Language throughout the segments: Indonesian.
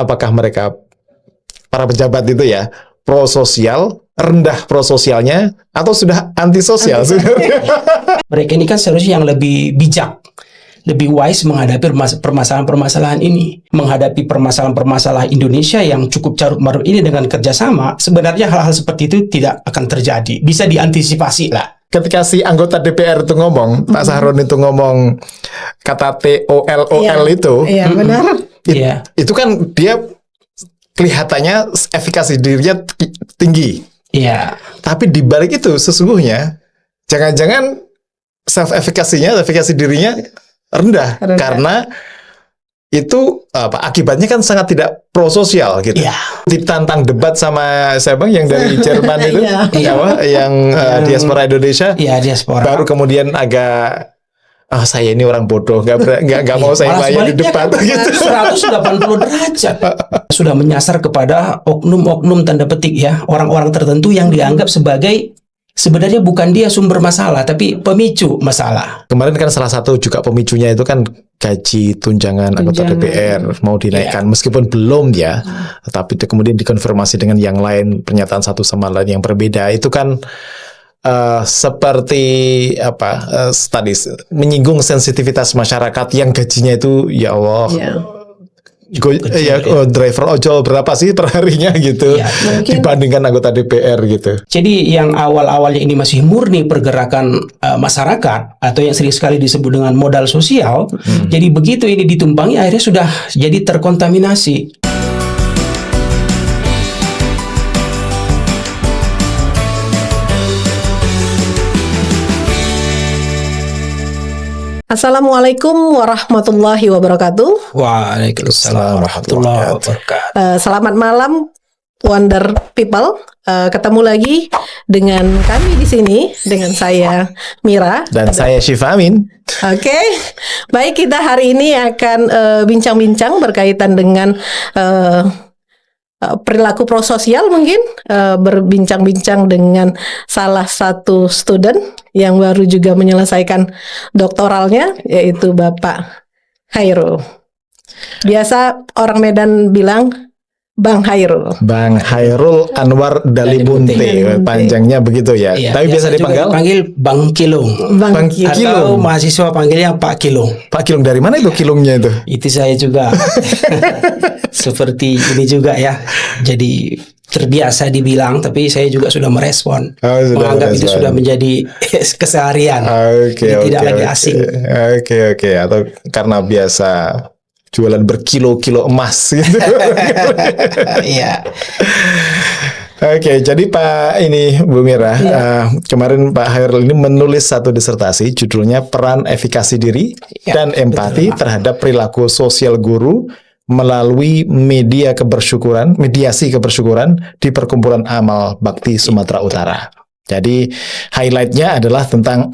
apakah mereka para pejabat itu ya prososial, rendah prososialnya, atau sudah antisosial? Mereka ini kan seharusnya yang lebih bijak, lebih wise menghadapi permasalahan-permasalahan ini. Menghadapi permasalahan-permasalahan Indonesia yang cukup carut marut ini dengan kerjasama, sebenarnya hal-hal seperti itu tidak akan terjadi. Bisa diantisipasi lah. Ketika si anggota DPR itu ngomong, Pak Sahrun itu ngomong kata TOLOL itu, Iya, benar. Itu kan dia kelihatannya efikasi dirinya tinggi. Iya. Tapi di balik itu sesungguhnya jangan-jangan efikasi dirinya rendah. Karena itu akibatnya kan sangat tidak prososial gitu. Iya. Ditantang debat sama siapa yang dari Jerman itu, yang diaspora Indonesia. Iya, diaspora. Baru kemudian agak saya ini orang bodoh, nggak mau saya bayar di depan gitu. 180 derajat. Sudah menyasar kepada oknum-oknum tanda petik ya, orang-orang tertentu yang dianggap sebagai sebenarnya bukan dia sumber masalah, tapi pemicu masalah. Kemarin kan salah satu juga pemicunya itu kan gaji tunjangan anggota DPR mau dinaikkan, meskipun belum ya, tapi itu kemudian dikonfirmasi dengan yang lain, pernyataan satu sama lain yang berbeda. Itu kan seperti tadi menyinggung sensitivitas masyarakat yang gajinya itu ya Allah. Driver ojol berapa sih perharinya gitu dibandingkan anggota DPR gitu. Jadi yang awal-awalnya ini masih murni pergerakan masyarakat atau yang sering sekali disebut dengan modal sosial, jadi begitu ini ditumpangi akhirnya sudah jadi terkontaminasi. Assalamualaikum warahmatullahi wabarakatuh. Waalaikumsalam warahmatullahi wabarakatuh. Selamat malam Wonder People. Ketemu lagi dengan kami di sini, dengan saya Mira dan saya Syifa Amin. Oke, baik, kita hari ini akan bincang-bincang berkaitan dengan perilaku prososial, mungkin berbincang-bincang dengan salah satu student yang baru juga menyelesaikan doktoralnya, yaitu Bapak Khairul. Biasa orang Medan bilang Bang Khairul. Bang Khairul Anwar Dalimunte, panjangnya begitu ya. Iya, tapi biasa dipanggil Bang Kilung. Bang Kilung. Atau mahasiswa panggilnya Pak Kilung. Pak Kilung dari mana itu Kilungnya itu? Itu saya juga seperti ini juga ya. Jadi terbiasa dibilang, tapi saya juga sudah merespon. Menganggap itu sudah menjadi keseharian. Tidak lagi asing. Oke. Atau karena biasa jualan berkilo-kilo emas gitu. Iya. Oke, jadi Bu Mira, kemarin Pak Khairul ini menulis satu disertasi judulnya Peran Efikasi Diri dan Empati terhadap Perilaku Sosial Guru melalui mediasi kebersyukuran di Perkumpulan Amal Bakti Sumatera Utara. Jadi highlight-nya adalah tentang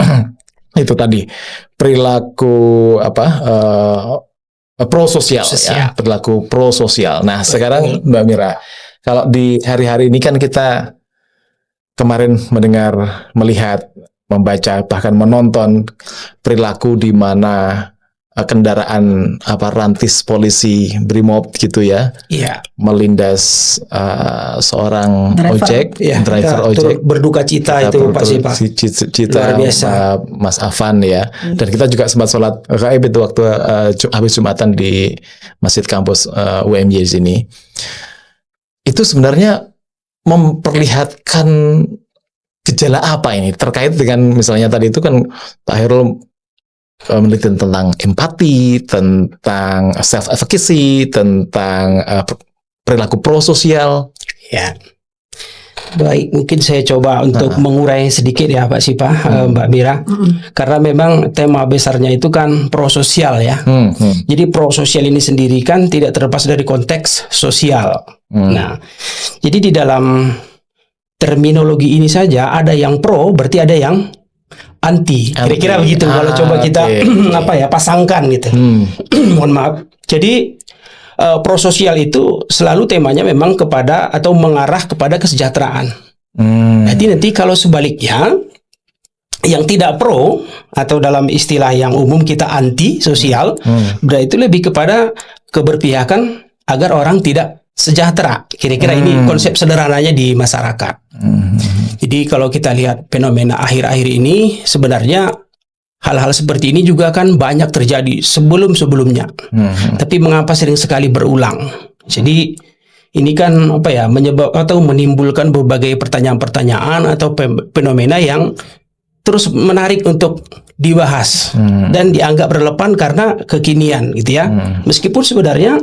itu tadi, perilaku prososial ya, perilaku prososial. Nah, sekarang Mbak Mira, kalau di hari-hari ini kan kita kemarin melihat, membaca, bahkan menonton perilaku di mana kendaraan rantis polisi Brimob gitu ya, melindas seorang driver ojek. Berduka cita itu Pak Sipa. Cita Mas Afan ya. Dan kita juga sempat sholat gaib itu waktu habis Jumatan di Masjid Kampus UMY di sini. Itu sebenarnya memperlihatkan gejala apa ini terkait dengan misalnya tadi itu kan Pak Khairul meneliti tentang empati, tentang self-efficacy, tentang perilaku prososial. Ya. Baik, mungkin saya coba untuk mengurai sedikit ya Pak Sipa, Mbak Mira. Karena memang tema besarnya itu kan prososial ya. Jadi prososial ini sendiri kan tidak terlepas dari konteks sosial. Nah, jadi di dalam terminologi ini saja ada yang pro, berarti ada yang anti. Kira-kira begitu kalau coba kita pasangkan gitu. Mohon maaf. Jadi prososial itu selalu temanya memang kepada atau mengarah kepada kesejahteraan. Nanti kalau sebaliknya yang tidak pro atau dalam istilah yang umum kita anti sosial, berarti itu lebih kepada keberpihakan agar orang tidak sejahtera. Kira-kira ini konsep sederhananya di masyarakat. Jadi kalau kita lihat fenomena akhir-akhir ini, sebenarnya hal-hal seperti ini juga kan banyak terjadi sebelum-sebelumnya. Tapi mengapa sering sekali berulang? Jadi ini kan menyebab atau menimbulkan berbagai pertanyaan-pertanyaan atau fenomena yang terus menarik untuk dibahas dan dianggap relevan karena kekinian gitu ya. Meskipun sebenarnya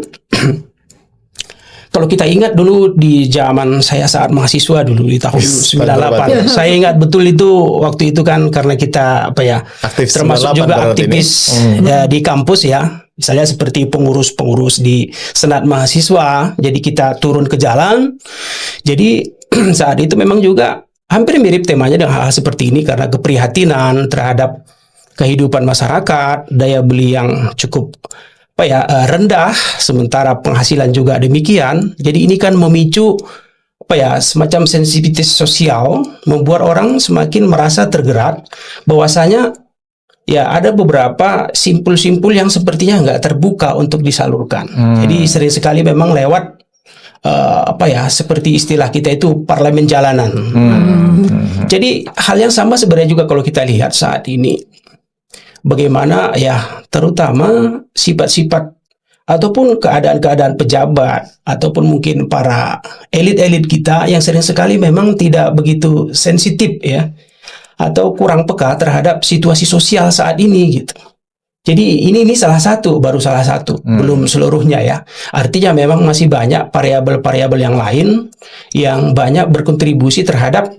kalau kita ingat dulu di zaman saya saat mahasiswa dulu di tahun 98, saya ingat betul itu waktu itu kan karena kita aktif termasuk juga aktivis di kampus ya, misalnya seperti pengurus-pengurus di senat mahasiswa, jadi kita turun ke jalan. Jadi saat itu memang juga hampir mirip temanya dengan hal seperti ini karena keprihatinan terhadap kehidupan masyarakat, daya beli yang cukup rendah, sementara penghasilan juga demikian. Jadi ini kan memicu semacam sensitivitas sosial, membuat orang semakin merasa tergerak bahwasanya ada beberapa simpul-simpul yang sepertinya nggak terbuka untuk disalurkan. Jadi sering sekali memang lewat seperti istilah kita itu parlemen jalanan. Jadi hal yang sama sebenarnya juga kalau kita lihat saat ini, bagaimana terutama sifat-sifat ataupun keadaan-keadaan pejabat ataupun mungkin para elit-elit kita yang sering sekali memang tidak begitu sensitif atau kurang peka terhadap situasi sosial saat ini gitu. Jadi ini baru salah satu, belum seluruhnya ya. Artinya memang masih banyak variabel-variabel yang lain yang banyak berkontribusi terhadap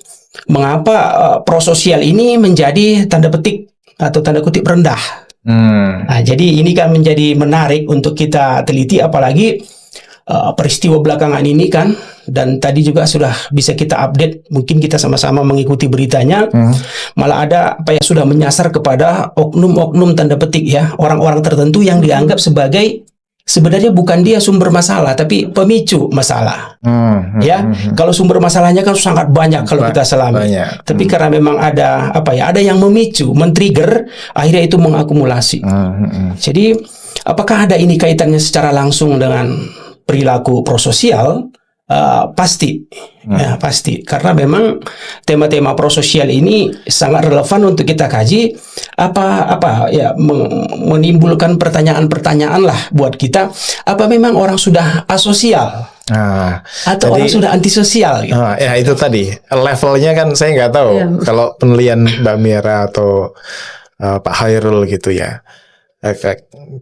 mengapa prososial ini menjadi tanda petik atau tanda kutip rendah. Nah, jadi ini kan menjadi menarik untuk kita teliti, apalagi peristiwa belakangan ini kan, dan tadi juga sudah bisa kita update, mungkin kita sama-sama mengikuti beritanya, malah ada sudah menyasar kepada oknum-oknum tanda petik orang-orang tertentu yang dianggap sebagai sebenarnya bukan dia sumber masalah tapi pemicu masalah. Kalau sumber masalahnya kan sangat banyak kalau kita selami. Tapi karena memang ada ada yang memicu, men-trigger, akhirnya itu mengakumulasi. Jadi apakah ada ini kaitannya secara langsung dengan perilaku prososial? Pasti, pasti, karena memang tema-tema prososial ini sangat relevan untuk kita kaji. Menimbulkan pertanyaan-pertanyaan lah buat kita. Apa memang orang sudah asosial? Atau orang sudah antisosial? Gitu? Itu tadi levelnya kan saya nggak tahu. Kalau penelitian Mbak Mira atau Pak Hairul gitu ya.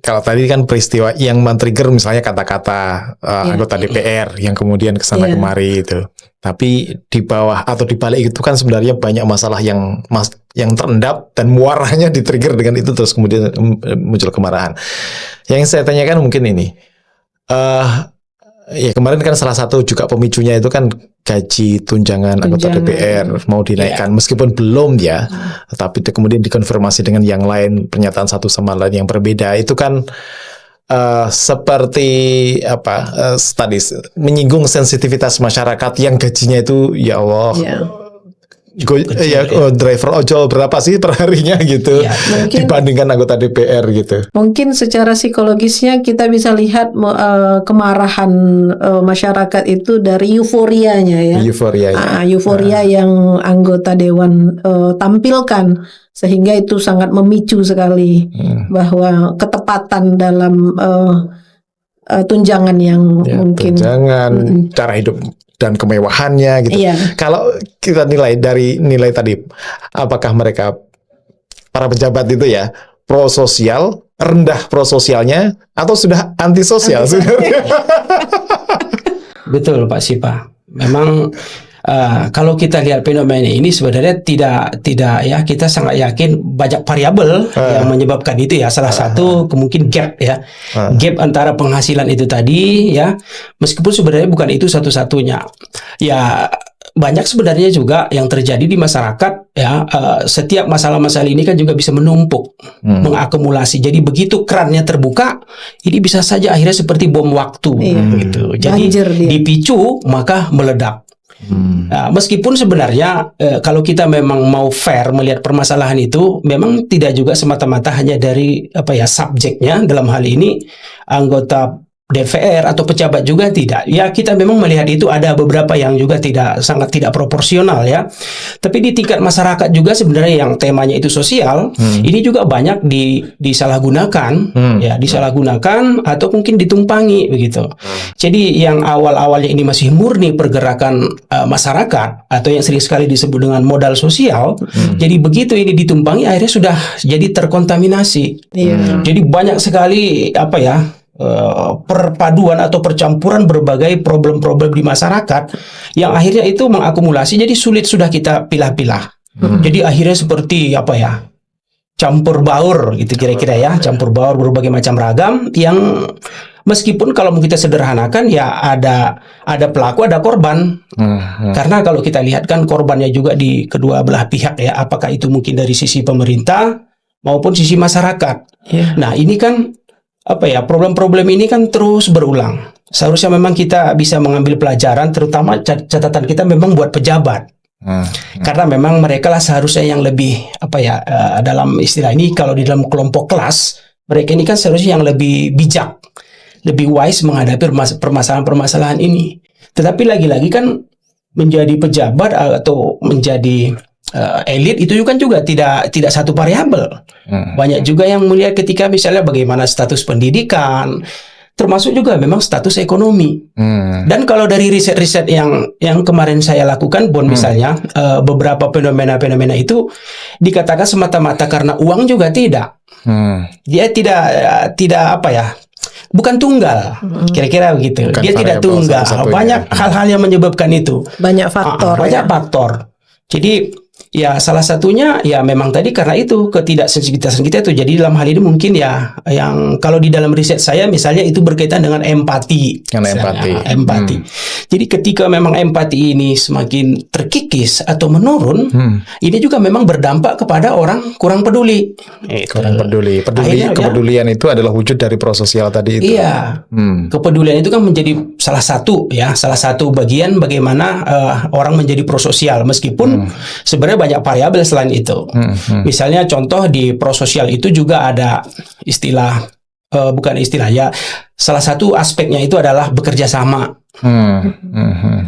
Kalau tadi kan peristiwa yang men-trigger misalnya kata-kata anggota DPR yang kemudian kesana kemari itu. Tapi di bawah atau di balik itu kan sebenarnya banyak masalah yang terendap dan muaranya di-trigger dengan itu, terus kemudian muncul kemarahan. Yang saya tanyakan mungkin ini. Kemarin kan salah satu juga pemicunya itu kan gaji tunjangan anggota DPR mau dinaikkan, meskipun belum tapi kemudian dikonfirmasi dengan yang lain, pernyataan satu sama lain yang berbeda. Itu kan seperti tadi menyinggung sensitivitas masyarakat yang gajinya itu ya Allah. Driver ojol berapa sih per harinya gitu, dibandingkan anggota DPR gitu. Mungkin secara psikologisnya kita bisa lihat kemarahan masyarakat itu dari euforianya euforia yang anggota dewan tampilkan, sehingga itu sangat memicu sekali bahwa ketepatan dalam tunjangan yang mungkin cara hidup dan kemewahannya gitu. Kalau kita nilai dari nilai tadi, apakah mereka para pejabat itu prososial, rendah prososialnya, atau sudah antisosial? Betul Pak Sipa. Memang kalau kita lihat fenomena ini sebenarnya tidak kita sangat yakin banyak variabel yang menyebabkan itu salah satu mungkin gap gap antara penghasilan itu tadi meskipun sebenarnya bukan itu satu-satunya banyak sebenarnya juga yang terjadi di masyarakat setiap masalah-masalah ini kan juga bisa menumpuk, mengakumulasi. Jadi begitu kerannya terbuka, ini bisa saja akhirnya seperti bom waktu gitu. Jadi dipicu maka meledak. Meskipun sebenarnya kalau kita memang mau fair melihat permasalahan itu, memang tidak juga semata-mata hanya dari subjeknya, dalam hal ini anggota DPR atau pejabat juga tidak. Ya kita memang melihat itu ada beberapa yang juga sangat tidak proporsional ya. Tapi di tingkat masyarakat juga sebenarnya yang temanya itu sosial, ini juga banyak disalahgunakan, ya disalahgunakan atau mungkin ditumpangi begitu. Jadi yang awal-awalnya ini masih murni pergerakan masyarakat atau yang sering sekali disebut dengan modal sosial, jadi begitu ini ditumpangi akhirnya sudah jadi terkontaminasi. Jadi banyak sekali perpaduan atau percampuran berbagai problem-problem di masyarakat yang akhirnya itu mengakumulasi, jadi sulit sudah kita pilah-pilah. Jadi akhirnya seperti campur baur gitu kira-kira ya, campur baur berbagai macam ragam yang meskipun kalau kita sederhanakan ya ada pelaku, ada korban. Karena kalau kita lihat kan korbannya juga di kedua belah pihak ya, apakah itu mungkin dari sisi pemerintah maupun sisi masyarakat. Nah, ini kan problem-problem ini kan terus berulang. Seharusnya memang kita bisa mengambil pelajaran, terutama catatan kita memang buat pejabat. Karena memang mereka lah seharusnya yang lebih dalam istilah ini kalau di dalam kelompok kelas, mereka ini kan seharusnya yang lebih bijak, lebih wise menghadapi permasalahan-permasalahan ini. Tetapi lagi-lagi kan menjadi pejabat atau menjadi elit itu juga tidak satu variabel. Banyak juga yang melihat ketika misalnya bagaimana status pendidikan, termasuk juga memang status ekonomi. Dan kalau dari riset-riset yang kemarin saya lakukan, Bon, misalnya beberapa fenomena-fenomena itu dikatakan semata-mata karena uang juga tidak. Dia tidak bukan tunggal, kira-kira begitu. Dia tidak tunggal. Banyak hal-hal yang menyebabkan itu. Banyak faktor. Banyak faktor. Jadi ya salah satunya ya memang tadi karena itu ketidaksensitivitas kita itu. Jadi dalam hal ini mungkin ya yang kalau di dalam riset saya misalnya itu berkaitan dengan empati. Empati. Jadi ketika memang empati ini semakin terkikis atau menurun, ini juga memang berdampak kepada orang kurang peduli. Kurang peduli. Kepedulian itu adalah wujud dari prososial tadi itu. Iya. Kepedulian itu kan menjadi salah satu bagian bagaimana orang menjadi prososial, meskipun sebenarnya banyak variabel selain itu. Misalnya contoh di prososial itu juga ada istilah, bukan istilah ya, salah satu aspeknya itu adalah bekerja sama.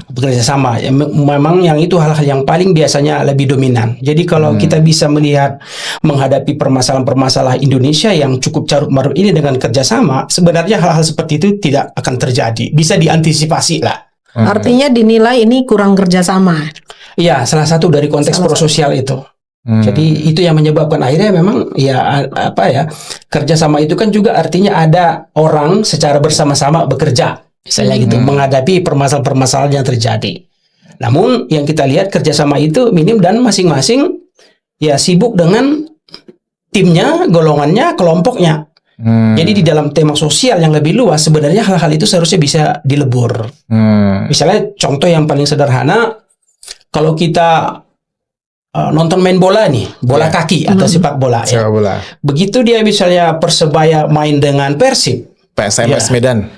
Bekerja sama. Memang yang itu hal-hal yang paling biasanya lebih dominan. Jadi kalau kita bisa melihat menghadapi permasalahan-permasalahan Indonesia yang cukup carut-marut ini dengan kerjasama, sebenarnya hal-hal seperti itu tidak akan terjadi. Bisa diantisipasi lah. Artinya dinilai ini kurang kerjasama. Iya, salah satu dari konteks prososial itu. Jadi itu yang menyebabkan akhirnya memang kerjasama itu kan juga artinya ada orang secara bersama-sama bekerja, misalnya gitu, menghadapi permasalahan-permasalahan yang terjadi. Namun yang kita lihat kerjasama itu minim dan masing-masing ya sibuk dengan timnya, golongannya, kelompoknya. Jadi di dalam tema sosial yang lebih luas sebenarnya hal-hal itu seharusnya bisa dilebur. Misalnya contoh yang paling sederhana, kalau kita nonton main bola nih, bola kaki atau sepak bola. Begitu dia misalnya Persebaya main dengan Persib, PSMS Medan.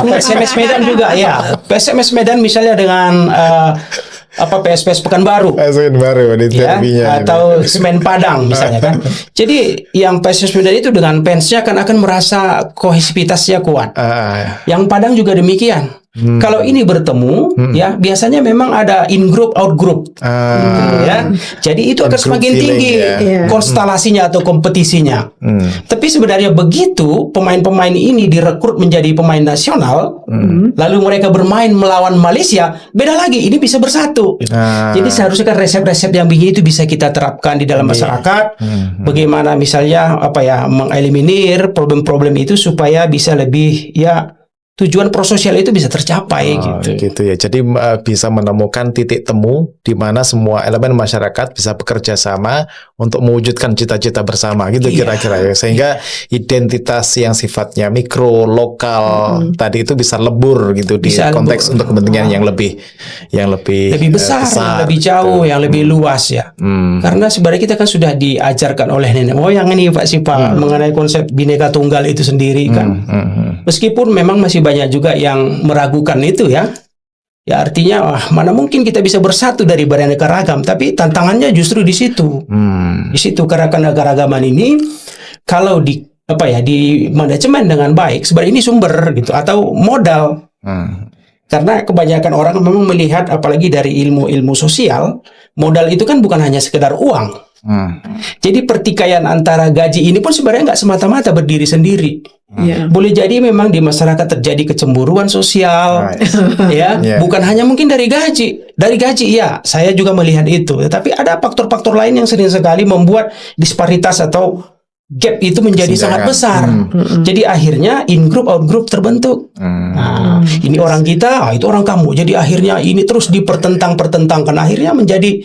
PSMS Medan juga ya. PSMS Medan misalnya dengan PSPS Pekanbaru. Atau Semen Padang misalnya kan. Jadi yang PSPS Medan itu dengan fansnya akan merasa kohesivitasnya kuat. Yang Padang juga demikian. Kalau ini bertemu, ya biasanya memang ada in group out group, ya. Jadi itu akan semakin tinggi konstelasinya atau kompetisinya. Tapi sebenarnya begitu pemain-pemain ini direkrut menjadi pemain nasional, lalu mereka bermain melawan Malaysia, beda lagi. Ini bisa bersatu. Jadi seharusnya kan resep-resep yang begini itu bisa kita terapkan di dalam masyarakat. Bagaimana misalnya mengeliminir problem-problem itu supaya bisa lebih tujuan prososial itu bisa tercapai gitu ya. Jadi bisa menemukan titik temu di mana semua elemen masyarakat bisa bekerja sama untuk mewujudkan cita-cita bersama gitu kira-kira ya. Sehingga identitas yang sifatnya mikro, lokal tadi itu bisa lebur gitu di konteks untuk kepentingan yang lebih besar, yang lebih jauh, yang lebih luas ya. Karena sebenarnya kita kan sudah diajarkan oleh nenek moyang ini Pak Sipa mengenai konsep Bhinneka Tunggal itu sendiri kan. Meskipun memang masih banyak juga yang meragukan itu ya. Ya artinya mana mungkin kita bisa bersatu dari beraneka ragam, tapi tantangannya justru di situ. Di situ keragaman ini kalau di manajemen dengan baik, sebenarnya ini sumber gitu atau modal. Karena kebanyakan orang memang melihat, apalagi dari ilmu sosial, modal itu kan bukan hanya sekedar uang. Jadi pertikaian antara gaji ini pun sebenarnya nggak semata-mata berdiri sendiri. Boleh jadi memang di masyarakat terjadi kecemburuan sosial, bukan hanya mungkin dari gaji. Dari gaji, ya, saya juga melihat itu. Tetapi ada faktor-faktor lain yang sering sekali membuat disparitas atau gap itu menjadi sangat besar. Jadi akhirnya in group out group terbentuk. Ini orang kita, itu orang kamu. Jadi akhirnya ini terus dipertentangkan. Akhirnya menjadi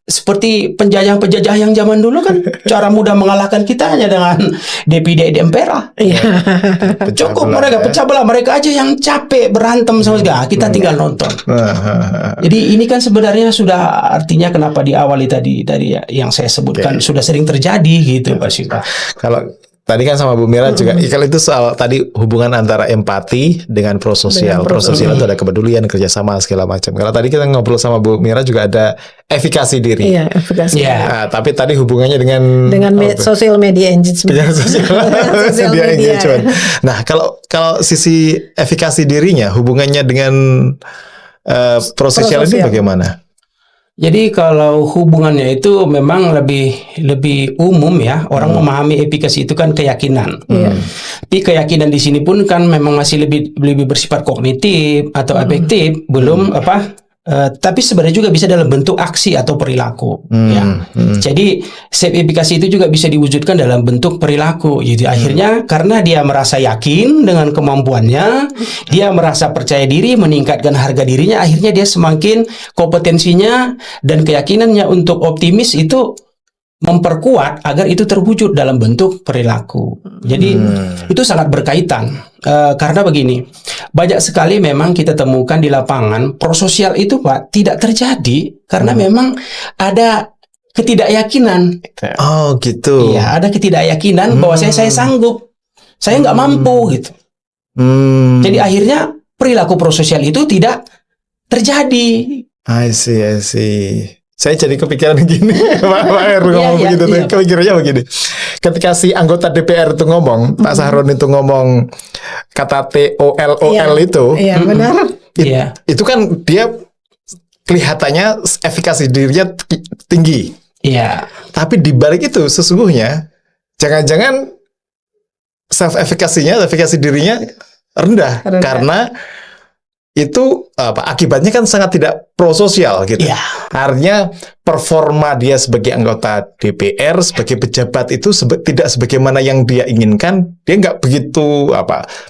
seperti penjajah yang zaman dulu kan, cara mudah mengalahkan kita hanya dengan DPD Dempera. Cukup mereka pecah belah, mereka aja yang capek berantem sama segala, kita tinggal nonton. Jadi ini kan sebenarnya sudah artinya kenapa diawali tadi yang saya sebutkan sudah sering terjadi gitu, Pak Syuka. Kalau tadi kan sama Bu Mira juga, kalau itu soal tadi hubungan antara empati dengan prososial. Prososial itu ada kepedulian, kerjasama segala macam. Kalau tadi kita ngobrol sama Bu Mira juga ada efikasi diri. Iya, efikasi. Nah, tapi tadi hubungannya dengan social media engagement. Social media. Nah, kalau sisi efikasi dirinya, hubungannya dengan prososial ini bagaimana? Jadi kalau hubungannya itu memang lebih umum ya, orang memahami efikasi itu kan keyakinan. Tapi keyakinan di sini pun kan memang masih lebih bersifat kognitif atau afektif, belum tapi sebenarnya juga bisa dalam bentuk aksi atau perilaku. Jadi efikasi itu juga bisa diwujudkan dalam bentuk perilaku. Jadi akhirnya karena dia merasa yakin dengan kemampuannya, dia merasa percaya diri, meningkatkan harga dirinya, akhirnya dia semakin kompetensinya dan keyakinannya untuk optimis itu memperkuat agar itu terwujud dalam bentuk perilaku. Jadi itu sangat berkaitan. Karena begini, banyak sekali memang kita temukan di lapangan prososial itu, Pak, tidak terjadi karena memang ada ketidakyakinan. Oh gitu. Iya, ada ketidakyakinan bahwa saya sanggup, saya nggak mampu gitu. Jadi akhirnya perilaku prososial itu tidak terjadi. I see. Saya jadi kepikiran gini, Pak Heru ngomong begitu, kepikirannya begini. Ketika si anggota DPR itu ngomong, Pak Sahrun itu ngomong kata TOLOL itu, benar. Itu kan dia kelihatannya efikasi dirinya tinggi. Tapi di balik itu sesungguhnya jangan-jangan efikasi dirinya rendah. Karena itu akibatnya kan sangat tidak prososial gitu. Artinya performa dia sebagai anggota DPR, sebagai pejabat itu tidak sebagaimana yang dia inginkan. Dia nggak begitu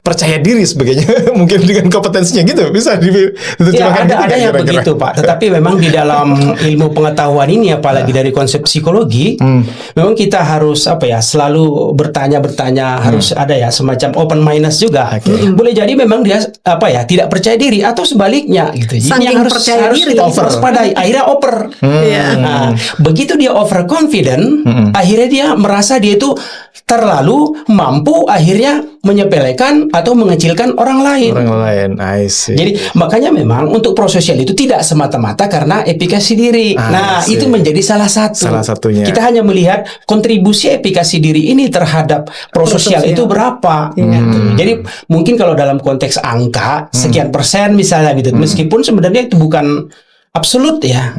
percaya diri sebagainya mungkin dengan kompetensinya gitu. Bisa ada yang begitu, Pak. Tetapi memang di dalam ilmu pengetahuan ini, apalagi dari konsep psikologi, memang kita harus selalu bertanya, harus ada semacam open mindedness juga. Boleh jadi memang dia tidak percaya diri atau sebaliknya gitu. Jadi yang harus waspadai, akhirnya over. Nah, begitu dia overconfident, akhirnya dia merasa dia itu terlalu mampu, akhirnya menyepelekan atau mengecilkan orang lain. I see. Jadi makanya memang untuk prososial itu tidak semata-mata karena efikasi diri. Itu menjadi salah satunya. Kita hanya melihat kontribusi efikasi diri ini terhadap prososial itu berapa. Jadi mungkin kalau dalam konteks angka sekian persen misalnya gitu, meskipun sebenarnya itu bukan absolut ya.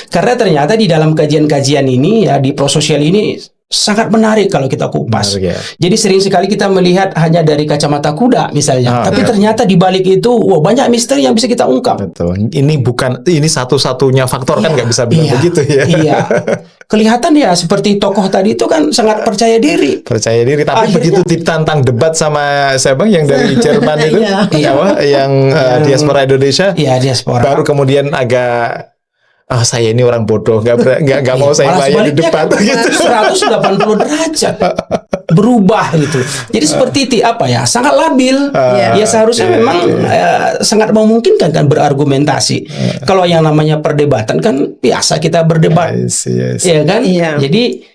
Karena ternyata di dalam kajian-kajian ini di prososial ini sangat menarik kalau kita kupas. Jadi sering sekali kita melihat hanya dari kacamata kuda misalnya, tapi ternyata di balik itu banyak misteri yang bisa kita ungkap. Betul. Ini satu-satunya faktor kan nggak bisa bilang begitu ya. Kelihatan seperti tokoh tadi itu kan sangat percaya diri. Tapi akhirnya, begitu ditantang debat sama yang dari Jerman itu, yang diaspora Indonesia, baru kemudian agak saya ini orang bodoh, nggak mau saya bayar di depan gitu. 180 derajat berubah gitu. Jadi seperti itu sangat labil. Seharusnya memang sangat memungkinkan kan berargumentasi. Kalau yang namanya perdebatan kan biasa kita berdebat, ya kan? Jadi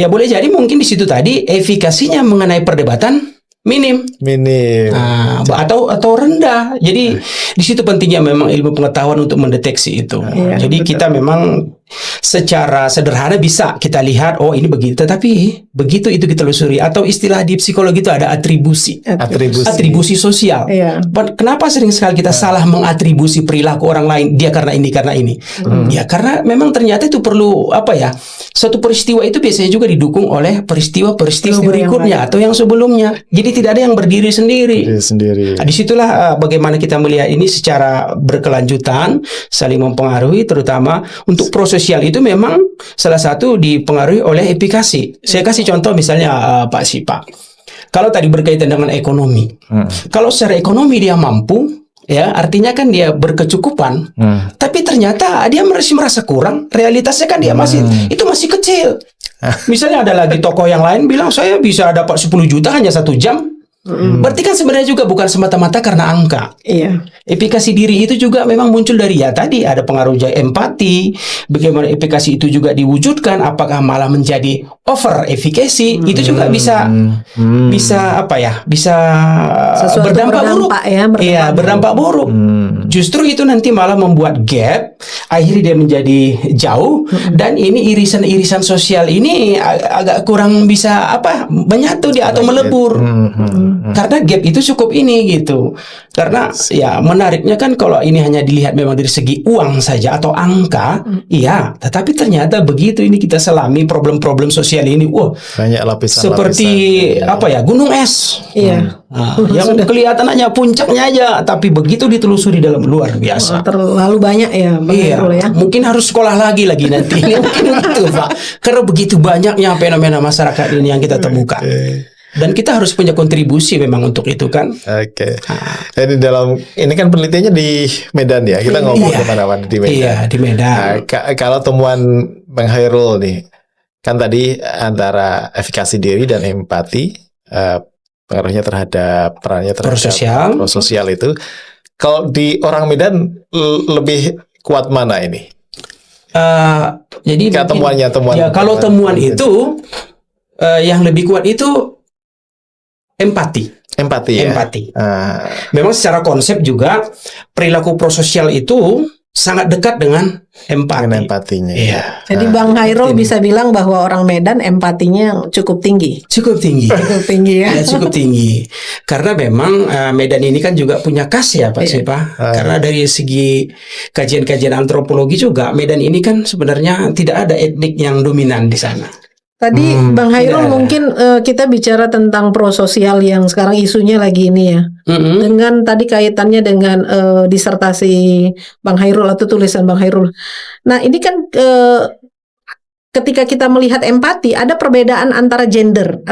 boleh jadi mungkin di situ tadi efikasinya mengenai perdebatan minim atau rendah. Jadi di situ pentingnya memang ilmu pengetahuan untuk mendeteksi itu. Jadi kita memang secara sederhana bisa kita lihat, oh ini begitu, tetapi begitu itu kita telusuri, atau istilah di psikologi itu ada atribusi sosial. Kenapa sering sekali kita salah mengatribusi perilaku orang lain, dia karena ini. Ya karena memang ternyata itu perlu suatu peristiwa itu biasanya juga didukung oleh peristiwa-peristiwa berikutnya atau yang sebelumnya. Jadi tidak ada yang berdiri sendiri. Nah, disitulah bagaimana kita melihat ini secara berkelanjutan, saling mempengaruhi, terutama untuk proses sosial itu memang salah satu dipengaruhi oleh efikasi. Saya kasih contoh misalnya Pak Sipa. Kalau tadi berkaitan dengan ekonomi. Kalau secara ekonomi dia mampu, ya artinya kan dia berkecukupan. Tapi ternyata dia masih merasa kurang. Realitasnya kan dia masih kecil. Misalnya ada lagi tokoh yang lain bilang saya bisa dapat 10 juta hanya 1 jam. Berarti kan sebenarnya juga bukan semata-mata karena angka. Efikasi diri itu juga memang muncul dari tadi ada pengaruh empati. Bagaimana efikasi itu juga diwujudkan? Apakah malah menjadi over efikasi? Itu juga bisa berdampak buruk. Berdampak buruk. Justru itu nanti malah membuat gap. Akhirnya dia menjadi jauh. Dan ini irisan-irisan sosial ini agak kurang bisa menyatu dia atau melebur. Karena gap itu cukup ini gitu. Karena ya menariknya kan kalau ini hanya dilihat memang dari segi uang saja atau angka, tetapi ternyata begitu ini kita selami problem-problem sosial ini, banyak lapisan seperti gunung es. Yang kelihatan hanya puncaknya aja, tapi begitu ditelusuri dalam luar biasa. Terlalu banyak ya. Mungkin harus sekolah lagi nanti. Mungkin itu Pak. Karena begitu banyaknya fenomena masyarakat ini yang kita temukan. Dan kita harus punya kontribusi memang untuk itu kan. Jadi ini kan penelitiannya di Medan ya. Kita ngomong kemana-mana di Medan. Iya, di Medan. Kalau temuan Bang Khairul nih, kan tadi antara efikasi diri dan empati, pengaruhnya perannya terhadap sosial itu. Kalau di orang Medan lebih kuat mana ini? Jadi temuan. Kalau temuan itu yang lebih kuat itu empati. Memang secara konsep juga perilaku prososial itu sangat dekat dengan empatinya. Jadi Bang Khairul bisa bilang bahwa orang Medan empatinya cukup tinggi. Cukup tinggi ya. Cukup tinggi. Karena memang Medan ini kan juga punya khas ya Pak Sipa. Karena dari segi kajian-kajian antropologi juga Medan ini kan sebenarnya tidak ada etnik yang dominan di sana. Tadi Bang Khairul mungkin kita bicara tentang prososial yang sekarang isunya lagi ini ya. Dengan tadi kaitannya dengan disertasi Bang Khairul atau tulisan Bang Khairul. Nah ini kan ketika kita melihat empati ada perbedaan antara gender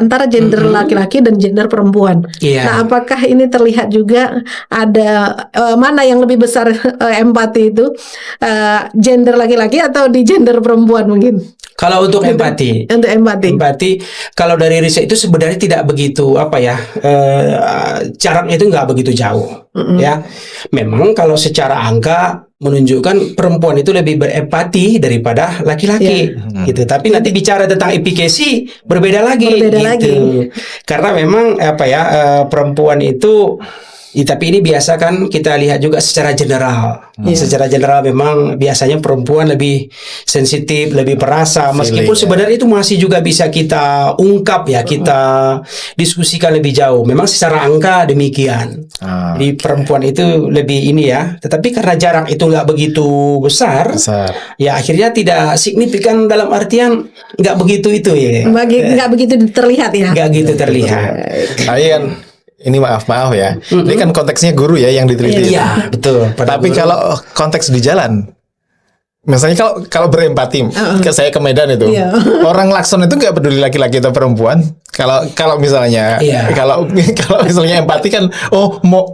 laki-laki dan gender perempuan. Nah apakah ini terlihat juga ada mana yang lebih besar empati itu gender laki-laki atau di gender perempuan mungkin? Kalau untuk empati, kalau dari riset itu sebenarnya tidak begitu jaraknya itu nggak begitu jauh, ya. Memang kalau secara angka menunjukkan perempuan itu lebih berempati daripada laki-laki, gitu. Tapi nanti bicara tentang efikasi berbeda lagi. Karena memang perempuan itu. Tapi ini biasa kan kita lihat juga secara general. Secara general memang biasanya perempuan lebih sensitif, lebih perasa. Meskipun sebenarnya itu masih juga bisa kita ungkap ya, kita diskusikan lebih jauh. Memang secara angka demikian. Di perempuan itu lebih ini ya. Tetapi karena jarak itu nggak begitu besar, ya akhirnya tidak signifikan dalam artian nggak begitu itu ya. Nggak begitu terlihat ya. Nggak gitu terlihat. Ini maaf ya. Ini kan konteksnya guru ya yang diteliti. Iya, betul. Tapi kalau konteks di jalan, misalnya kalau berempati, saya ke Medan itu, orang Lakson itu nggak peduli laki-laki atau perempuan. Kalau misalnya, kalau misalnya empati kan,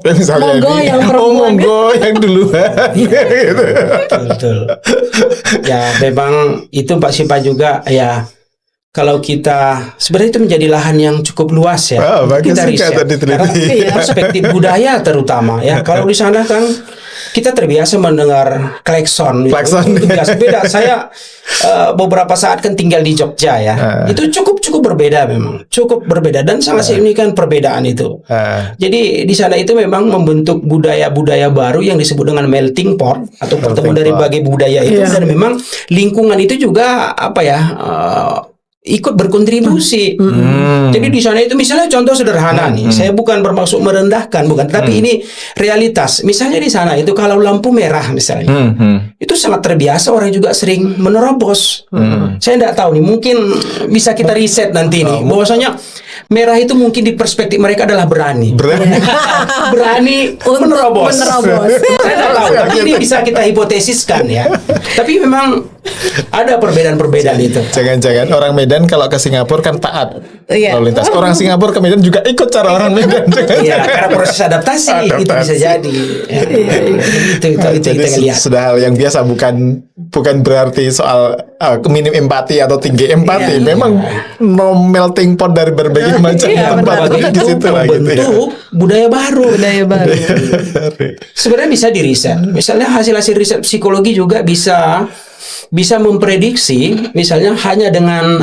misalnya monggo yang duluan. Gitu. Betul. Ya, memang itu Pak Sipa juga ya. Kalau kita sebenarnya itu menjadi lahan yang cukup luas ya. Kita riset karena perspektif budaya terutama ya. Kalau di sana kan kita terbiasa mendengar klakson. Itu biasa beda. Saya beberapa saat kan tinggal di Jogja ya. Itu cukup cukup berbeda memang, cukup berbeda dan sangat signifikan perbedaan itu. Jadi di sana itu memang membentuk budaya-budaya baru yang disebut dengan melting pot atau pertemuan dari berbagai budaya itu, dan memang lingkungan itu juga ikut berkontribusi. Jadi di sana itu misalnya contoh sederhana nih, saya bukan bermaksud merendahkan, bukan, tapi ini realitas. Misalnya di sana itu kalau lampu merah misalnya, itu sangat terbiasa, orang juga sering menerobos. Saya tidak tahu nih, mungkin bisa kita riset nanti nih, bahwasanya merah itu mungkin di perspektif mereka adalah berani menerobos. Saya tidak tahu, tapi ini bisa kita hipotesiskan ya. Tapi memang ada perbedaan-perbedaan itu. Jangan-jangan orang Medan kalau ke Singapura kan taat lalu lintas. Orang Singapura ke Medan juga ikut cara orang Medan. Iya, karena proses adaptasi itu bisa jadi. Itu jadi kita lihat. Sudah hal yang biasa, bukan berarti soal minim empati atau tinggi empati. Memang melting pot dari berbagai macam tempat di situ lah gitu ya. Budaya baru. Sebenarnya bisa diriset. Misalnya hasil-hasil riset psikologi juga bisa memprediksi, misalnya hanya dengan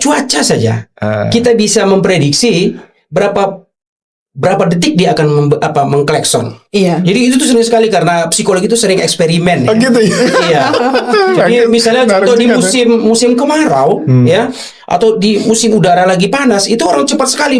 cuaca saja kita bisa memprediksi berapa detik dia akan mengklekson. Iya. Jadi itu tuh sering sekali karena psikologi itu sering eksperimen ya. Gitu ya. Iya. Jadi misalnya contoh di musim kemarau ya, atau di musim udara lagi panas, itu orang cepat sekali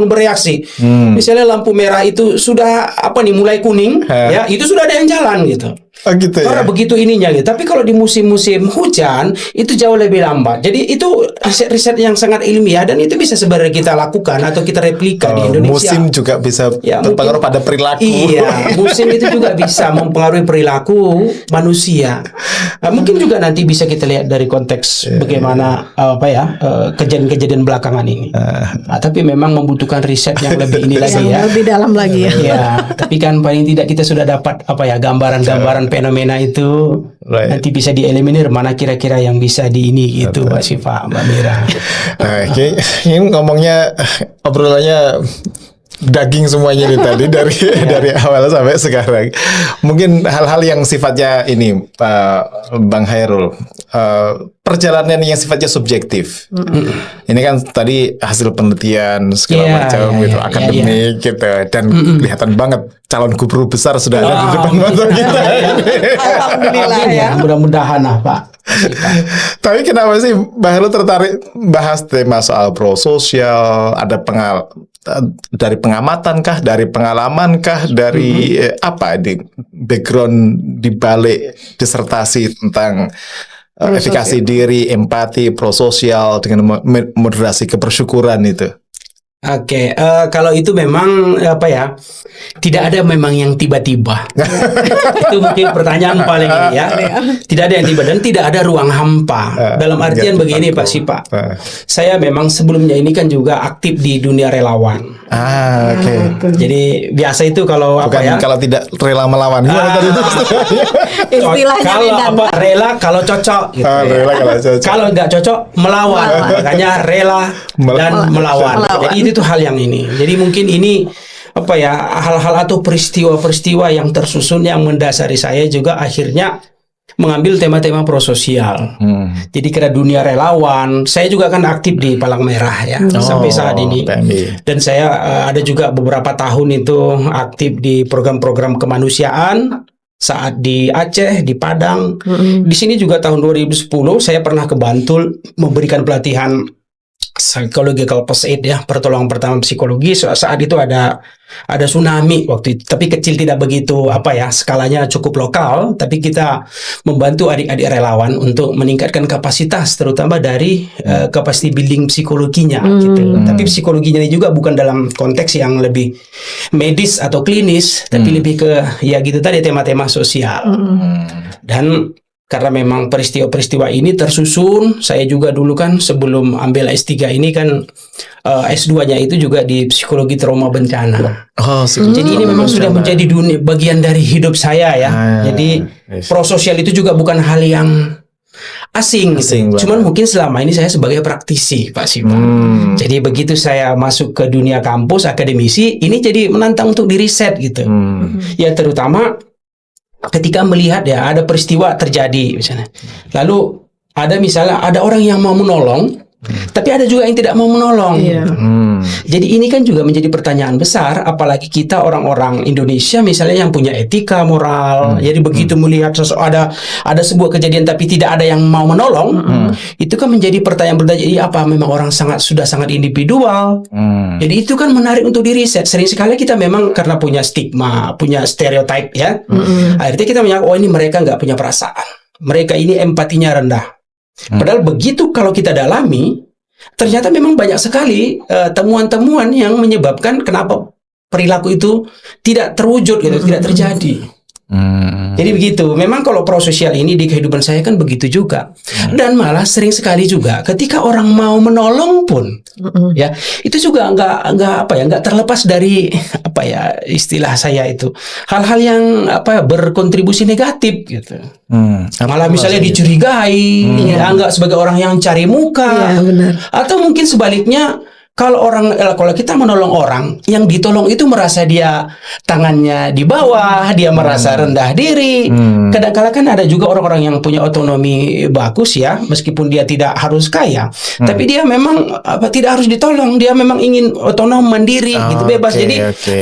bereaksi. Misalnya lampu merah itu sudah mulai kuning ya, itu sudah ada yang jalan gitu. Gitu ya. Karena begitu ininya gitu. Tapi kalau di musim-musim hujan itu jauh lebih lambat. Jadi itu riset-riset yang sangat ilmiah, dan itu bisa sebenarnya kita lakukan atau kita replika di Indonesia. Musim juga bisa berpengaruh pada perilaku. Iya, musim itu juga bisa mempengaruhi perilaku manusia. Mungkin juga nanti bisa kita lihat dari konteks bagaimana kejadian-kejadian belakangan ini. Tapi memang membutuhkan riset yang lebih ini lagi ya. Lebih dalam lagi ya. Iya, tapi kan paling tidak kita sudah dapat gambaran fenomena itu. Nanti bisa dieliminir mana kira-kira yang bisa gitu, Mbak Syifa, Mbak Mira. Ini ngomongnya obrolannya daging semuanya nih tadi dari awal sampai sekarang. Mungkin hal-hal yang sifatnya ini Bang Khairul, perjalanan yang sifatnya subjektif. Ini kan tadi hasil penelitian segala macam gitu, akademik gitu, dan kelihatan banget calon gubernur besar sudah ada di depan mata kita. Alhamdulillah ya. Mudah-mudahan Pak. Tapi kenapa sih Mbak Khairul tertarik bahas tema soal prososial? Ada dari pengamatan kah, dari pengalaman kah, dari di background di balik disertasi tentang efikasi diri, empati, prososial dengan moderasi kebersyukuran itu? Oke, kalau itu memang tidak ada memang yang tiba-tiba. Itu mungkin pertanyaan paling ini ya. Tidak ada yang tiba dan tidak ada ruang hampa. Dalam artian begini Pak Syifa, saya memang sebelumnya ini kan juga aktif di dunia relawan. Jadi biasa itu kalau kalau tidak rela melawan. Istilahnya kalau rela kalau cocok gitu. Kalau nggak cocok melawan. Makanya rela dan melawan. Jadi itu hal yang ini. Jadi mungkin ini hal-hal atau peristiwa-peristiwa yang tersusun yang mendasari saya juga akhirnya mengambil tema-tema prososial. Jadi kira dunia relawan, saya juga kan aktif di Palang Merah ya sampai saat ini. Dan saya ada juga beberapa tahun itu aktif di program-program kemanusiaan saat di Aceh, di Padang. Di sini juga tahun 2010 saya pernah ke Bantul memberikan pelatihan psychological first aid ya, pertolongan pertama psikologi. Saat itu ada tsunami waktu itu, tapi kecil, tidak begitu skalanya cukup lokal, tapi kita membantu adik-adik relawan untuk meningkatkan kapasitas, terutama dari capacity building psikologinya gitu. Tapi psikologinya ini juga bukan dalam konteks yang lebih medis atau klinis, tapi lebih ke gitu tadi tema-tema sosial. Dan karena memang peristiwa-peristiwa ini tersusun, saya juga dulu kan sebelum ambil S3 ini kan S2-nya itu juga di psikologi trauma bencana. Jadi ini memang sudah menjadi bagian dari hidup saya ya. Jadi prososial itu juga bukan hal yang asing gitu. Cuman mungkin selama ini saya sebagai praktisi Pak Syifa. Jadi begitu saya masuk ke dunia kampus akademisi, ini jadi menantang untuk diriset gitu. Ya terutama ketika melihat ada peristiwa terjadi misalnya, lalu ada orang yang mau menolong, Tapi ada juga yang tidak mau menolong. Iya. Jadi ini kan juga menjadi pertanyaan besar, apalagi kita orang-orang Indonesia misalnya yang punya etika moral. Jadi begitu melihat ada sebuah kejadian tapi tidak ada yang mau menolong, itu kan menjadi pertanyaan bertanya, apa memang orang sudah sangat individual. Jadi itu kan menarik untuk diriset. Sering sekali kita memang karena punya stigma, punya stereotip ya. Akhirnya kita menyangka, oh ini mereka nggak punya perasaan. Mereka ini empatinya rendah. Padahal begitu kalau kita dalami, ternyata memang banyak sekali temuan-temuan yang menyebabkan kenapa perilaku itu tidak terwujud, gitu, tidak terjadi. Jadi begitu. Memang kalau prososial ini di kehidupan saya kan begitu juga. Dan malah sering sekali juga ketika orang mau menolong pun, ya itu juga nggak terlepas dari istilah saya itu hal-hal yang berkontribusi negatif gitu. Malah misalnya dicurigai, dianggap sebagai orang yang cari muka, benar. Atau mungkin sebaliknya. Kalau kita menolong orang, yang ditolong itu merasa dia tangannya di bawah, dia merasa rendah diri. Kadang-kadang kan ada juga orang-orang yang punya otonomi bagus ya, meskipun dia tidak harus kaya, tapi dia memang tidak harus ditolong, dia memang ingin otonom, mandiri, gitu, bebas. Jadi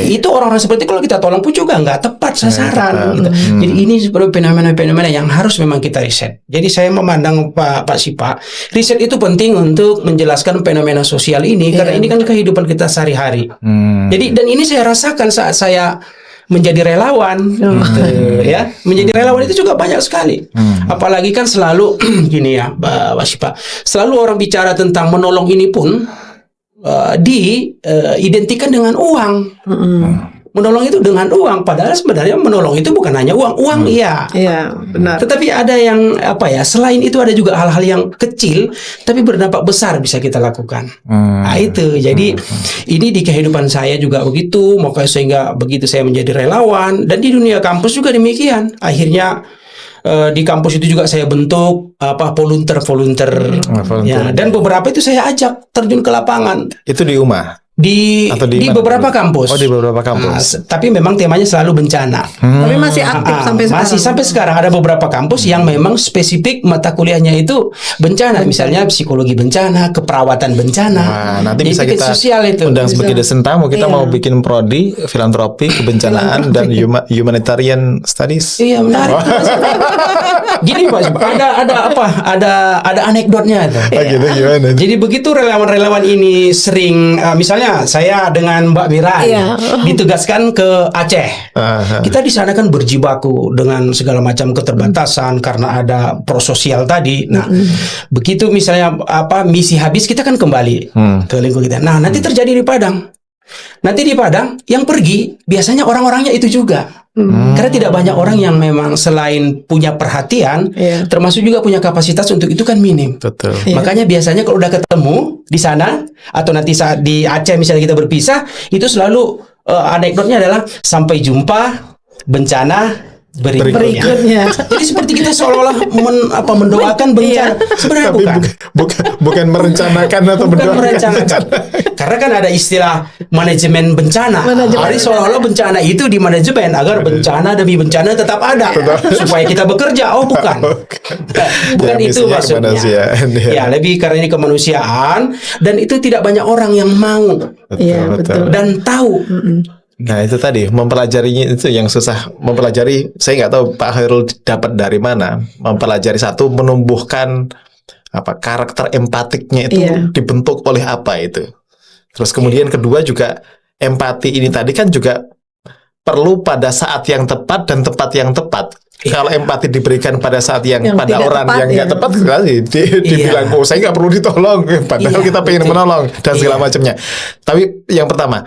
itu orang-orang seperti kalau kita tolong pun juga nggak tepat sasaran. Gitu. Jadi ini seperti fenomena-fenomena yang harus memang kita riset. Jadi saya memandang Pak Sipa, riset itu penting untuk menjelaskan fenomena sosial ini. Karena ini kan kehidupan kita sehari-hari. Jadi dan ini saya rasakan saat saya menjadi relawan, ya. Menjadi relawan itu juga banyak sekali. Apalagi kan selalu gini ya, Pak Sipa. Selalu orang bicara tentang menolong ini pun diidentikan dengan uang. Menolong itu dengan uang, padahal sebenarnya menolong itu bukan hanya uang. Uang iya, benar. Tetapi ada yang selain itu ada juga hal-hal yang kecil tapi berdampak besar bisa kita lakukan. Nah itu, jadi ini di kehidupan saya juga begitu, makanya sehingga begitu saya menjadi relawan dan di dunia kampus juga demikian. Akhirnya di kampus itu juga saya bentuk volunteer. Ya, dan beberapa itu saya ajak terjun ke lapangan. Itu di UMA? Di beberapa kampus. Oh, di beberapa kampus. Tapi memang temanya selalu bencana. Tapi masih aktif sampai sekarang. Masih sampai sekarang ada beberapa kampus yang memang spesifik mata kuliahnya itu bencana. Misalnya psikologi bencana, keperawatan bencana. Nah, nanti bisa kita sosial itu. undang sebagai dosen tamu. Kita mau bikin prodi filantropi, kebencanaan dan humanitarian studies. Iya, menarik. Gini Pak, ada anekdotnya tuh. Gitu, gimana? Jadi begitu relawan-relawan ini sering misalnya saya dengan Mbak Mira ditugaskan ke Aceh. Kita di sana kan berjibaku dengan segala macam keterbatasan karena ada prososial tadi. Nah, begitu misalnya misi habis kita kan kembali ke lingkungan kita. Nah, nanti terjadi di Padang. Nanti di Padang yang pergi biasanya orang-orangnya itu juga. Karena tidak banyak orang yang memang selain punya perhatian, termasuk juga punya kapasitas untuk itu kan minim. Betul. Makanya biasanya kalau udah ketemu di sana atau nanti saat di Aceh misalnya kita berpisah, itu selalu anekdotnya adalah sampai jumpa bencana berikutnya. Jadi seperti kita seolah-olah mendoakan bencana. Sebenarnya bukan merencanakan atau merencanakan. Karena kan ada istilah manajemen bencana. Jadi seolah-olah bencana itu di manajemen agar bencana demi bencana tetap ada supaya kita bekerja. Oh bukan. Bukan itu maksudnya. Ya lebih karena ini kemanusiaan dan itu tidak banyak orang yang mau dan tahu. Nah itu tadi mempelajarinya itu yang susah, mempelajari. Saya nggak tahu Pak Khairul dapat dari mana mempelajari satu, menumbuhkan karakter empatiknya itu dibentuk oleh apa itu. Terus kemudian kedua juga empati ini tadi kan juga perlu pada saat yang tepat dan tempat yang tepat. Kalau empati diberikan pada saat yang pada orang tepat, yang nggak tepat sekali, dibilang saya nggak perlu ditolong, padahal kita pengen menolong dan segala macamnya. Tapi yang pertama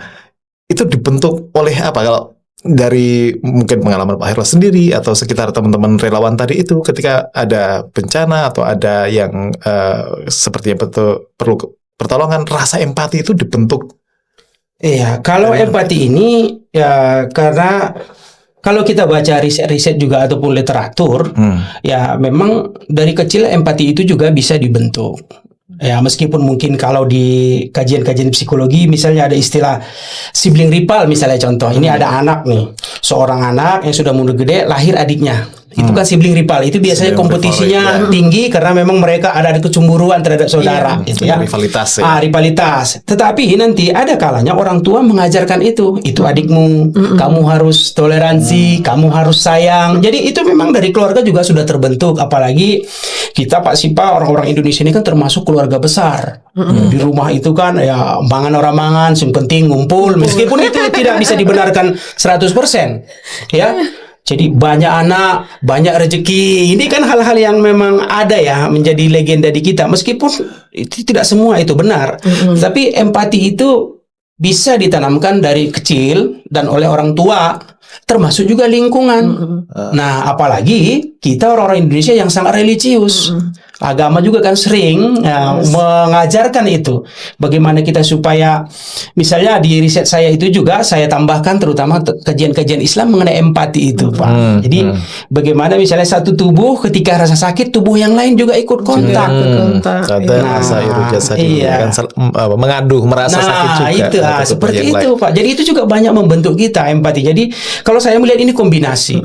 itu dibentuk oleh apa? Kalau dari mungkin pengalaman Pak Khairul sendiri atau sekitar teman-teman relawan tadi itu, ketika ada bencana atau ada yang sepertinya perlu pertolongan, rasa empati itu dibentuk. Iya, kalau empati ini ya karena kalau kita baca riset-riset juga ataupun literatur, ya memang dari kecil empati itu juga bisa dibentuk. Ya meskipun mungkin kalau di kajian-kajian psikologi misalnya ada istilah sibling rival misalnya contoh. Ini ada anak nih, seorang anak yang sudah mundur gede lahir adiknya. Itu kan sibling rival. Itu biasanya Sibling kompetisinya rivalry, tinggi karena memang mereka ada kecemburuan terhadap saudara, gitu ya. Rivalitas ya. Rivalitas. Tetapi nanti ada kalanya orang tua mengajarkan itu adikmu, kamu harus toleransi, kamu harus sayang. Jadi itu memang dari keluarga juga sudah terbentuk. Apalagi kita Pak Sipa, orang-orang Indonesia ini kan termasuk keluarga besar. Di rumah itu kan ya mangan orang mangan, yang penting ngumpul. Meskipun itu tidak bisa dibenarkan 100%, ya. Jadi banyak anak, banyak rezeki. Ini kan hal-hal yang memang ada ya, menjadi legenda di kita. Meskipun itu tidak semua itu benar. Tapi empati itu bisa ditanamkan dari kecil dan oleh orang tua, termasuk juga lingkungan. Nah, apalagi kita orang-orang Indonesia yang sangat religius. Agama juga kan sering mengajarkan itu. Bagaimana kita supaya, misalnya di riset saya itu juga saya tambahkan terutama kajian-kajian Islam mengenai empati itu, Pak. Jadi bagaimana misalnya satu tubuh ketika rasa sakit, tubuh yang lain juga ikut kontak. Mengadu, merasa sakit juga. Itu seperti itu, Pak. Jadi itu juga banyak membentuk kita empati. Jadi kalau saya melihat ini kombinasi.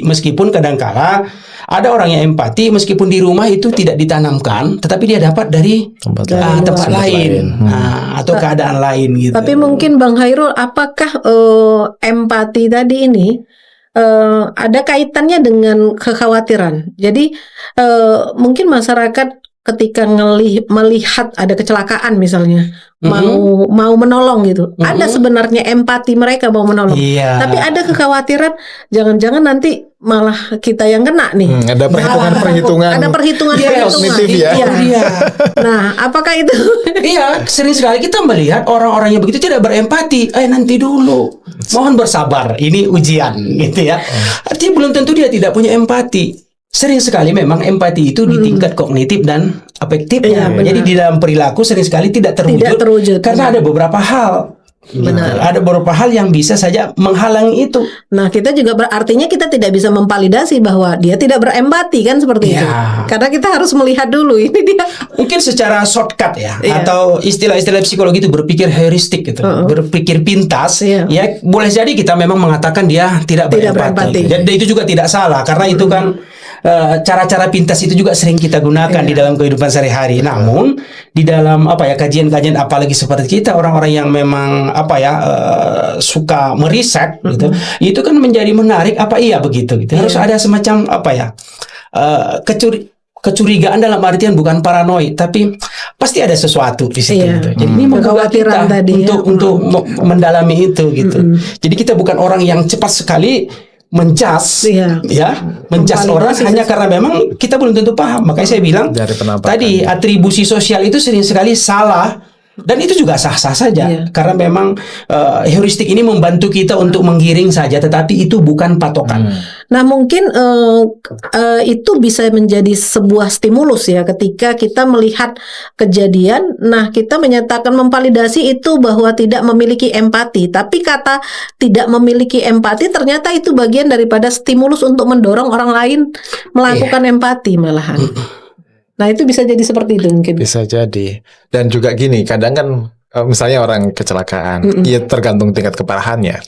Meskipun kadang-kala ada orang yang empati meskipun di rumah itu tidak ditanamkan, tetapi dia dapat dari tempat lain. Atau keadaan lain gitu. Tapi mungkin Bang Hairul, apakah empati tadi ini ada kaitannya dengan kekhawatiran? Jadi mungkin masyarakat ketika melihat ada kecelakaan misalnya, mau menolong gitu. Ada sebenarnya empati, mereka mau menolong. Tapi ada kekhawatiran jangan-jangan nanti malah kita yang kena nih. Ada perhitungan-perhitungan. Ada perhitungan-perhitungan. Nah, apakah itu? Iya, sering sekali kita melihat orang-orang yang begitu tidak berempati. Nanti dulu, mohon bersabar. Ini ujian, gitu ya. Artinya belum tentu dia tidak punya empati. Sering sekali memang empati itu di tingkat kognitif dan afektif. Jadi di dalam perilaku sering sekali tidak terwujud. Karena ada beberapa hal. Benar. Ada beberapa hal yang bisa saja menghalangi itu. Nah, kita juga artinya kita tidak bisa memvalidasi bahwa dia tidak berempati kan seperti itu. Karena kita harus melihat dulu ini dia. Mungkin secara shortcut ya, atau istilah-istilah psikologi itu berpikir heuristik gitu, berpikir pintas. Ya, boleh jadi kita memang mengatakan dia tidak berempati. Jadi itu juga tidak salah karena itu kan cara-cara pintas itu juga sering kita gunakan di dalam kehidupan sehari-hari. Namun di dalam kajian-kajian apalagi seperti kita orang-orang yang memang suka meriset gitu, itu kan menjadi menarik. Iya begitu gitu. Harus ada semacam kecurigaan dalam artian bukan paranoid, tapi pasti ada sesuatu di situ. Gitu. Jadi ini membawa kita untuk mendalami itu gitu. Jadi kita bukan orang yang cepat sekali menjas orang hanya karena memang kita belum tentu paham. Makanya saya bilang tadi atribusi sosial itu sering sekali salah. Dan itu juga sah-sah saja karena memang heuristik ini membantu kita untuk menggiring saja, tetapi itu bukan patokan. Nah, mungkin itu bisa menjadi sebuah stimulus ya ketika kita melihat kejadian. Nah, kita menyatakan memvalidasi itu bahwa tidak memiliki empati. Tapi kata tidak memiliki empati ternyata itu bagian daripada stimulus untuk mendorong orang lain melakukan empati malahan. Nah, itu bisa jadi seperti itu mungkin. Bisa jadi. Dan juga gini, kadang kan misalnya orang kecelakaan, ya tergantung tingkat keparahannya.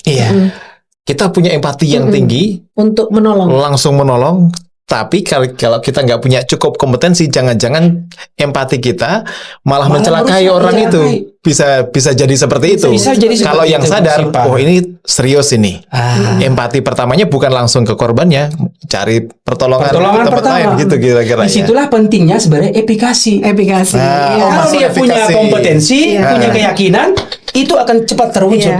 Kita punya empati yang tinggi untuk menolong. Langsung menolong. Tapi kalau kita nggak punya cukup kompetensi, jangan-jangan empati kita malah mencelakai orang itu. Bisa jadi seperti itu. Kalau yang sadar, ini serius ini. Empati pertamanya bukan langsung ke korbannya, cari pertolongan tempat lain gitu kira-kira. Disitulah pentingnya sebenarnya efikasi. Kalau dia punya kompetensi, punya keyakinan, itu akan cepat terwujud.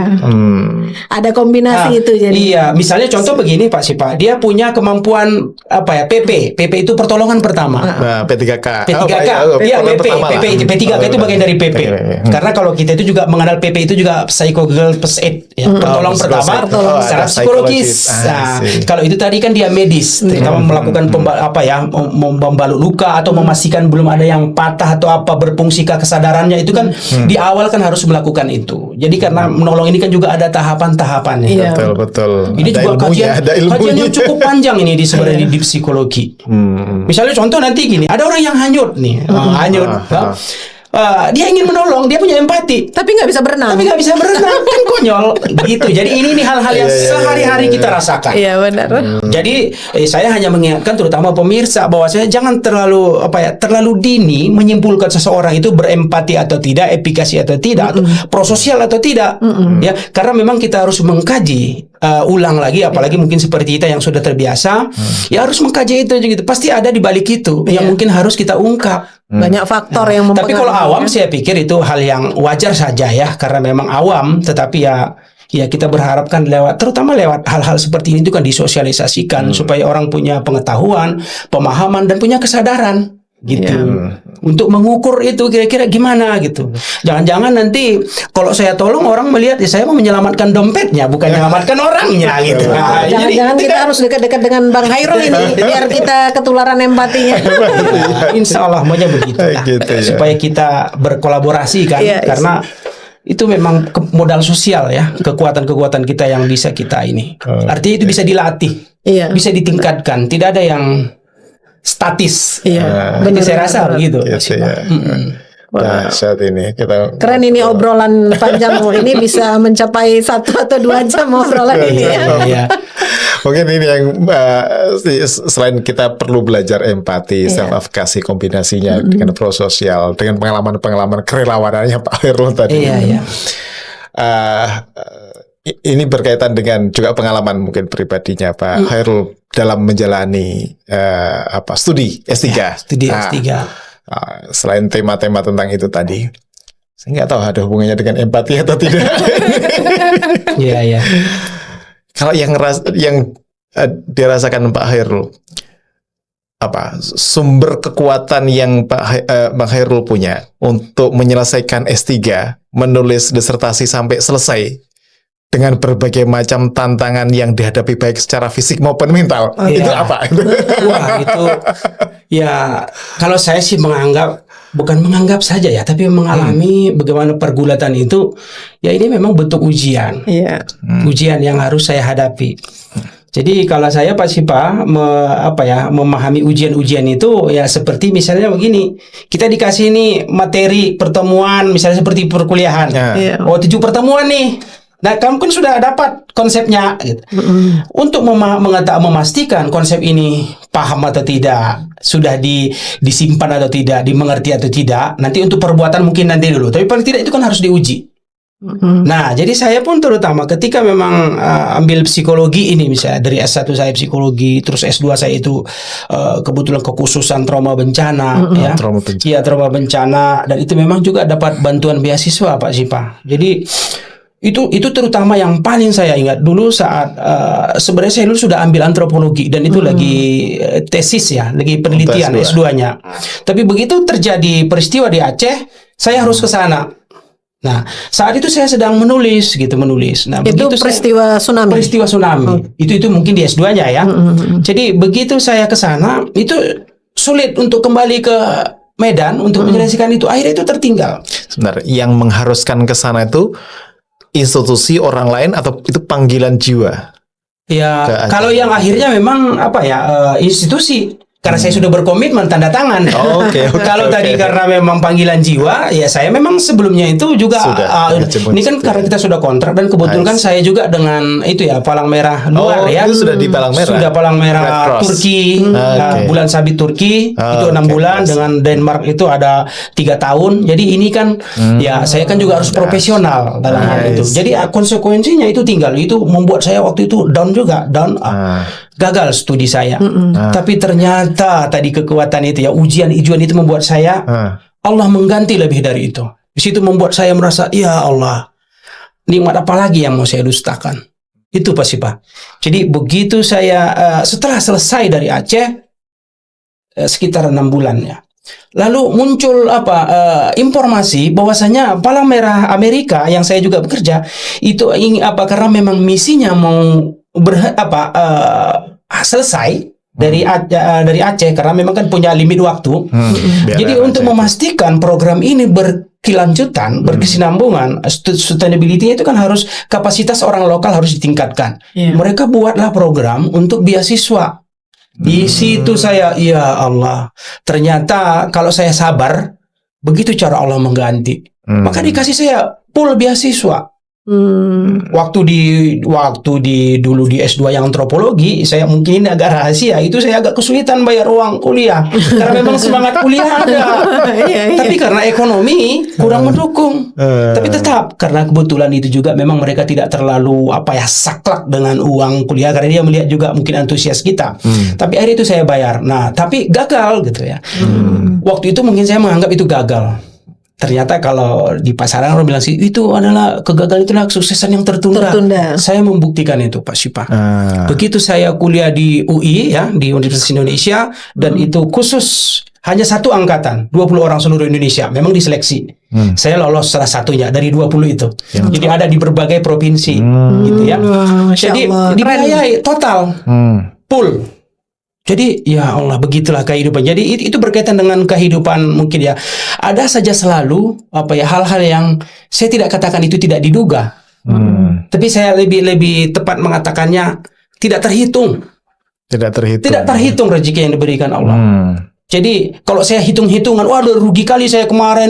Ada kombinasi itu jadi. Misalnya contoh begini Pak Sipa, dia punya kemampuan PP itu pertolongan pertama. P3K. P3K itu bagian dari PP. Karena kalau kita itu juga mengenal PP itu juga psychological first aid, pertolongan pertama secara psikologis. Kalau itu tadi kan dia medis, terutama melakukan membalut luka atau memastikan belum ada yang patah atau berfungsikah kesadarannya, itu kan di awal kan harus melakukan itu. Jadi karena menolong ini kan juga ada tahapan-tahapannya. Betul. Ini juga kajian yang cukup panjang ini sebenarnya di psikologi. Misalnya contoh nanti gini, ada orang yang hanyut nih, dia ingin menolong, dia punya empati, tapi nggak bisa berenang. Kan konyol gitu. Jadi ini hal-hal yang sehari-hari kita rasakan. Iya benar. Jadi saya hanya mengingatkan terutama pemirsa bahwa saya jangan terlalu dini menyimpulkan seseorang itu berempati atau tidak, efikasi atau tidak, atau prososial atau tidak. Ya, karena memang kita harus mengkaji ulang lagi, apalagi mungkin seperti kita yang sudah terbiasa, ya harus mengkaji itu gitu. Pasti ada di balik itu yang mungkin harus kita ungkap. Banyak faktor yang mempengaruhi. Tapi kalau awam saya pikir itu hal yang wajar saja ya, karena memang awam, tetapi ya kita berharapkan terutama lewat hal-hal seperti ini itu kan disosialisasikan supaya orang punya pengetahuan, pemahaman dan punya kesadaran gitu. Untuk mengukur itu kira-kira gimana gitu. Jangan-jangan nanti kalau saya tolong orang melihat saya mau menyelamatkan dompetnya bukan menyelamatkan orangnya gitu. Nah, jangan-jangan kita harus dekat-dekat dengan Bang Hairul ini biar kita ketularan empatinya. Insya Allah maunya begitu lah. Gitu, ya. Supaya kita berkolaborasi kan, karena itu memang modal sosial ya, kekuatan-kekuatan kita yang bisa kita ini. Artinya itu bisa dilatih, bisa ditingkatkan, tidak ada yang statis. Benar, saya rasa begitu. Nah, saat ini kita keren ini obrolan panjang ini bisa mencapai 1 atau 2 jam obrolan ini ya. Mungkin ini yang selain kita perlu belajar empati, self-advocacy, kombinasinya dengan prososial, dengan pengalaman-pengalaman kerelawanannya Pak Hairul tadi. Ini berkaitan dengan juga pengalaman mungkin pribadinya Pak Hairul dalam menjalani studi S3. S3. Selain tema-tema tentang itu tadi, saya nggak tahu ada hubungannya dengan empati atau tidak. Iya. Kalau yang dirasakan Pak Hairul, sumber kekuatan yang Bang Hairul punya untuk menyelesaikan S3, menulis disertasi sampai selesai dengan berbagai macam tantangan yang dihadapi baik secara fisik maupun mental, itu apa? Wah, itu ya kalau saya sih bukan menganggap saja ya, tapi mengalami bagaimana pergulatan itu, ya ini memang bentuk ujian, ujian yang harus saya hadapi. Jadi kalau saya Pak Sipa memahami ujian-ujian itu ya seperti misalnya begini, kita dikasih nih materi pertemuan misalnya seperti perkuliahan, 7 pertemuan nih. Nah, kamu kan sudah dapat konsepnya gitu. Untuk memastikan konsep ini paham atau tidak, sudah disimpan atau tidak, dimengerti atau tidak, nanti untuk perbuatan mungkin nanti dulu. Tapi paling tidak itu kan harus diuji. Nah, jadi saya pun terutama ketika memang ambil psikologi ini misalnya dari S1 saya psikologi, terus S2 saya itu kebetulan kekhususan trauma bencana trauma bencana, dan itu memang juga dapat bantuan beasiswa Pak Sipa. Jadi itu terutama yang paling saya ingat dulu saat sebenarnya saya dulu sudah ambil antropologi dan itu lagi tesis ya, lagi penelitian S2-nya. Tapi begitu terjadi peristiwa di Aceh, saya harus ke sana. Nah, saat itu saya sedang menulis. Nah, itu peristiwa tsunami. Itu mungkin di S2-nya ya. Jadi begitu saya ke sana, itu sulit untuk kembali ke Medan untuk menyelesaikan itu. Akhirnya itu tertinggal. Sebenarnya yang mengharuskan ke sana itu institusi orang lain atau itu panggilan jiwa? Ya, kalau yang akhirnya memang institusi. Karena saya sudah berkomitmen tanda tangan. Kalau tadi karena memang panggilan jiwa, ya saya memang sebelumnya itu juga ini kan karena kita sudah kontrak dan kebetulan kan saya juga dengan itu ya Palang Merah luar ya. Itu sudah di Palang Merah. Sudah Palang Merah Turki, bulan sabit Turki itu 6 bulan, dengan Denmark itu ada 3 tahun. Jadi ini kan ya saya kan juga harus profesional dalam hal itu. Jadi konsekuensinya itu itu membuat saya waktu itu down. Gagal studi saya. Tapi ternyata tadi kekuatan itu ya, ujian itu membuat saya Allah mengganti lebih dari itu. Di situ membuat saya merasa, ya Allah, nikmat apa lagi yang mau saya dustakan? Itu pasti Pak. Jadi begitu saya setelah selesai dari Aceh sekitar 6 bulan ya. Lalu muncul informasi bahwasanya Palang Merah Amerika yang saya juga bekerja itu karena memang misinya mau selesai dari Aceh karena memang kan punya limit waktu. Jadi untuk memastikan program ini berkelanjutan, berkesinambungan, sustainability itu kan harus kapasitas orang lokal harus ditingkatkan. Mereka buatlah program untuk beasiswa. Di situ saya, ya Allah, ternyata kalau saya sabar begitu cara Allah mengganti. Maka dikasih saya full beasiswa. Waktu dulu di S2 yang antropologi, saya mungkin ini agak rahasia, itu saya agak kesulitan bayar uang kuliah karena memang semangat kuliah ada. Tapi karena ekonomi kurang mendukung. Tapi tetap karena kebetulan itu juga memang mereka tidak terlalu saklek dengan uang kuliah karena dia melihat juga mungkin antusias kita. Tapi akhirnya itu saya bayar. Nah, tapi gagal gitu ya. Waktu itu mungkin saya menganggap itu gagal. Ternyata kalau di pasaran orang bilang sih itu adalah kegagalan, itulah kesuksesan yang tertunda. Saya membuktikan itu Pak Sipa. Begitu saya kuliah di UI ya, di Universitas Indonesia, dan itu khusus hanya satu angkatan, 20 orang seluruh Indonesia, memang diseleksi. Saya lolos salah satunya dari 20 itu. Jadi ada di berbagai provinsi gitu ya. Jadi dibiayai total full. Jadi ya Allah, begitulah kehidupan. Jadi itu berkaitan dengan kehidupan mungkin ya. Ada saja selalu hal-hal yang saya tidak katakan itu tidak diduga. Tapi saya lebih tepat mengatakannya tidak terhitung. Tidak terhitung rezeki yang diberikan Allah. Jadi kalau saya hitung-hitungan, waduh rugi kali saya kemarin,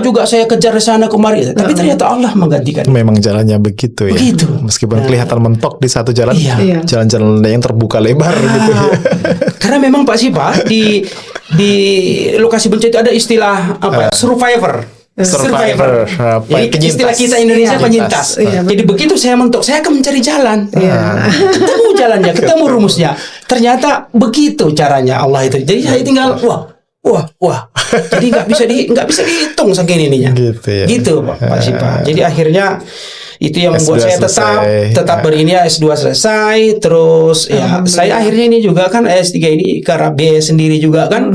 juga saya kejar di sana kemari. Tapi ternyata Allah menggantikan. Memang jalannya begitu ya. Meskipun kelihatan mentok di satu jalan, jalan-jalan yang terbuka lebar gitu ya. Karena memang Pak Sipa di lokasi bencana itu ada istilah survivor. Jadi istilah kita Indonesia penyintas. Jadi begitu saya mentok, saya akan mencari jalan. Ketemu jalannya, ketemu rumusnya. Ternyata begitu caranya Allah itu. Jadi saya tinggal wah. Jadi nggak bisa dihitung saking ininya. Gitu Pak Sipa. Jadi akhirnya itu yang membuat saya tetap berini S2 selesai, terus ya saya akhirnya ini juga kan S3 ini karena biaya sendiri juga kan.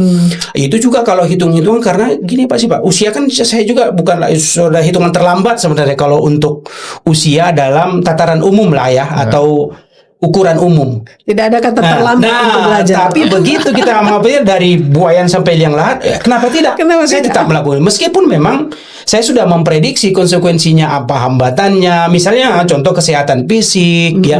Itu juga kalau hitung-hitung karena gini Pak Sipa, usia kan saya juga bukanlah sudah hitungan terlambat sebenarnya kalau untuk usia dalam tataran umum lah ya, atau ukuran umum. Tidak ada kata terlambat untuk belajar. Tapi begitu kita dari buayan sampai liang lahat, kenapa tidak? Saya tetap melakukan. Meskipun memang saya sudah memprediksi konsekuensinya apa hambatannya, misalnya contoh kesehatan fisik ya.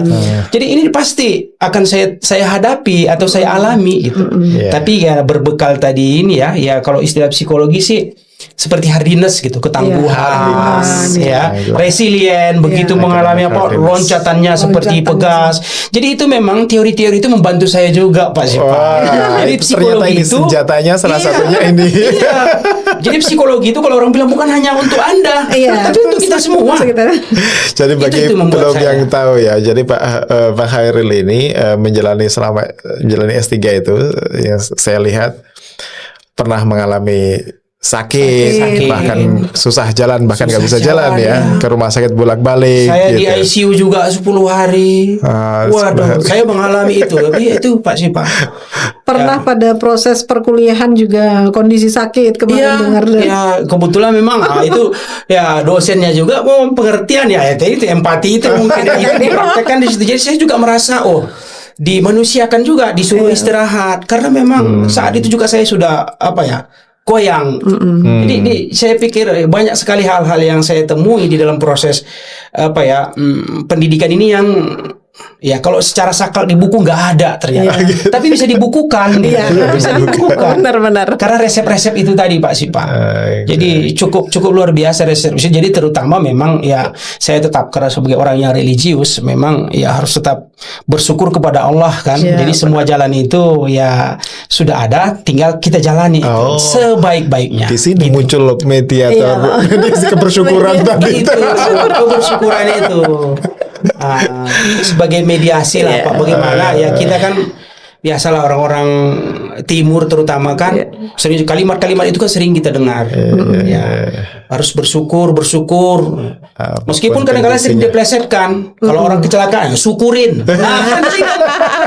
Jadi ini pasti akan saya hadapi atau saya alami gitu. Tapi ya berbekal tadi ini ya kalau istilah psikologi sih seperti hardiness gitu, ketangguhan, resilient, begitu mengalami loncatannya seperti pegas. Jadi itu memang teori-teori itu membantu saya juga Pak Sipa. Jadi psikologi ini itu senjatanya salah satunya ini. Jadi psikologi itu kalau orang bilang bukan hanya untuk Anda, tapi untuk kita semua. Jadi bagi belum yang tahu ya, jadi Pak Khairil ini menjalani S3 itu yang saya lihat pernah mengalami sakit, bahkan susah jalan, bahkan nggak bisa jalan ya, ke rumah sakit bolak-balik. Saya di ICU juga 10 hari. Waduh, saya mengalami itu. Itu Pak Sipa. Pernah pada proses perkuliahan juga kondisi sakit kemarin dengar. Ya kebetulan memang itu ya dosennya juga mau pengertian ya itu empati itu mungkin dipraktekkan di situ. Jadi saya juga merasa dimanusiakan juga, disuruh istirahat karena memang saat itu juga saya sudah goyang. Jadi saya pikir banyak sekali hal-hal yang saya temui di dalam proses pendidikan ini yang ya kalau secara sakral di buku nggak ada ternyata, tapi bisa dibukukan. Bisa dibukukan. Benar. Karena resep-resep itu tadi Pak Sipa. Jadi cukup luar biasa resep. Jadi terutama memang ya saya tetap karena sebagai orang yang religius memang ya harus tetap bersyukur kepada Allah kan. Jadi semua jalan itu ya sudah ada, tinggal kita jalani sebaik-baiknya. Di sini muncul mediator kebersyukuran tadi. Kebersyukuran itu. Sebagai mediasi lah Pak, bagaimana ya kita kan biasalah orang-orang timur terutama kan sering kalimat-kalimat itu kan sering kita dengar harus bersyukur meskipun kadang-kadang sering diplesetkan. Kalau orang kecelakaan syukurin, kan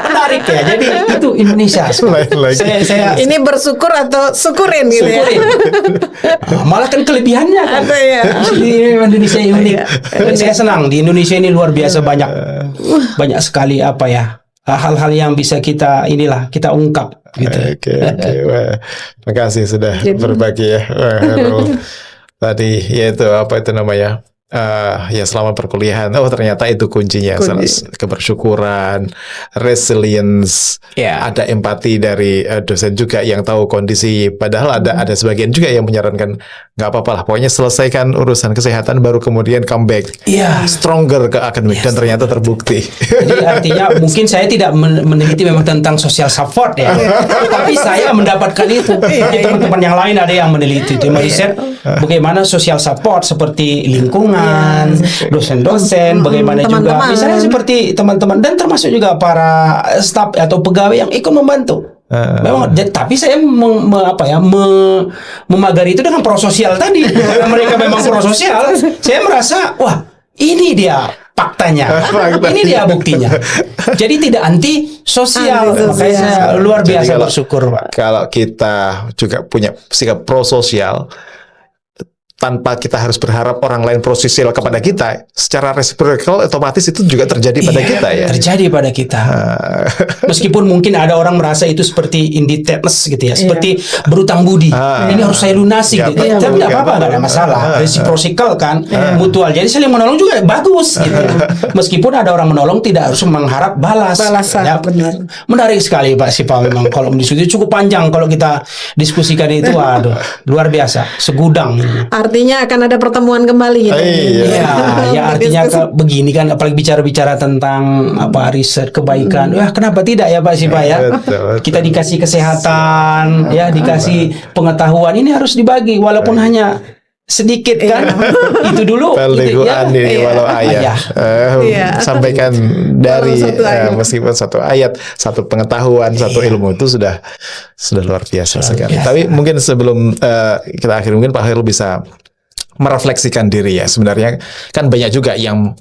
menarik ya. Jadi itu Indonesia saya ini bersyukur atau syukurin gitu ya. Malah kan kelebihannya kan di Indonesia unik. Saya senang di Indonesia ini luar biasa banyak sekali hal-hal yang bisa kita ungkap gitu. Oke. Wah, makasih sudah berbagi ya. Tadi yaitu apa itu namanya? ya selama perkuliahan, ternyata itu kuncinya, kebersyukuran, resilience, ada empati dari dosen juga yang tahu kondisi. Padahal ada sebagian juga yang menyarankan nggak apa-apa lah, pokoknya selesaikan urusan kesehatan baru kemudian comeback, stronger ke akademik, dan ternyata terbukti. Jadi artinya mungkin saya tidak meneliti memang tentang social support ya, tapi saya mendapatkan itu. Teman-teman yang lain ada yang meneliti itu, riset bagaimana social support seperti lingkungan, dosen-dosen, bagaimana juga misalnya seperti teman-teman dan termasuk juga para staf atau pegawai yang ikut membantu. Memang, tapi saya memagari itu dengan prososial tadi. Karena mereka memang prososial, saya merasa wah ini dia faktanya, ini dia buktinya. Jadi tidak anti sosial, makanya saya luar biasa bersyukur, Pak. Kalau kita juga punya sikap prososial, tanpa kita harus berharap orang lain prososial kepada kita, secara reciprocal otomatis itu juga terjadi pada kita ya. Terjadi pada kita. Meskipun mungkin ada orang merasa itu seperti indebtedness gitu ya, seperti berutang budi. Ini harus saya lunasi gitu. Tapi tidak apa-apa, nggak ada masalah. Reciprocal kan, mutual. Jadi saling menolong juga bagus gitu. Meskipun ada orang menolong tidak harus mengharap balasan. Ya, benar. Menarik sekali Pak Sipa, memang kalau diskusi cukup panjang kalau kita diskusikan itu, waduh, luar biasa, segudang. Artinya akan ada pertemuan kembali gitu. Ya artinya begini kan, apalagi bicara-bicara tentang riset kebaikan. Kenapa tidak ya Pak Sipa ya? Kita dikasih kesehatan, ya dikasih pengetahuan, ini harus dibagi walaupun hanya sedikit kan. Itu dulu gitu, walau ayat. Sampaikan dari meskipun satu ayat, satu pengetahuan, satu ilmu itu sudah luar biasa sekali. Tapi mungkin sebelum kita akhiri, mungkin Pak Khairul bisa merefleksikan diri ya. Sebenarnya kan banyak juga yang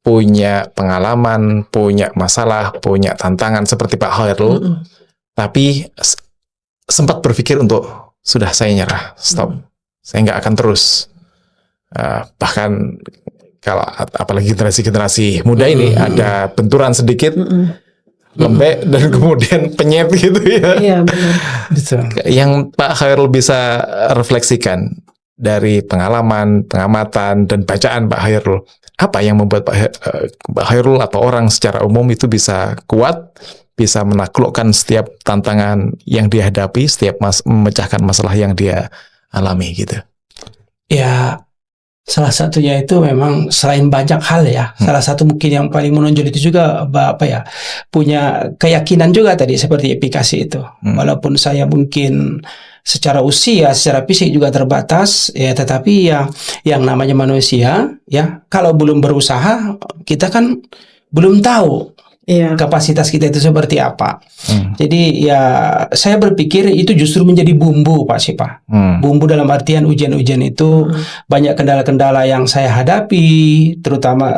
punya pengalaman, punya masalah, punya tantangan seperti Pak Khairul, tapi sempat berpikir untuk sudah saya nyerah, stop. Saya nggak akan terus. Bahkan kalau apalagi generasi muda ini ada benturan sedikit, lembek dan kemudian penyet gitu ya. Iya benar. Yang Pak Khairul bisa refleksikan dari pengalaman, pengamatan dan bacaan Pak Khairul, apa yang membuat Pak Khairul atau orang secara umum itu bisa kuat, bisa menaklukkan setiap tantangan yang dihadapi, setiap memecahkan masalah yang dia alami gitu? Ya, salah satunya itu memang selain banyak hal ya, salah satu mungkin yang paling menonjol itu juga punya keyakinan juga tadi seperti efikasi itu. Walaupun saya mungkin secara usia, secara fisik juga terbatas ya, tetapi ya yang namanya manusia ya, kalau belum berusaha kita kan belum tahu kapasitas kita itu seperti apa. Jadi ya saya berpikir itu justru menjadi bumbu Pak Sipa. Bumbu dalam artian ujian-ujian itu banyak kendala-kendala yang saya hadapi, terutama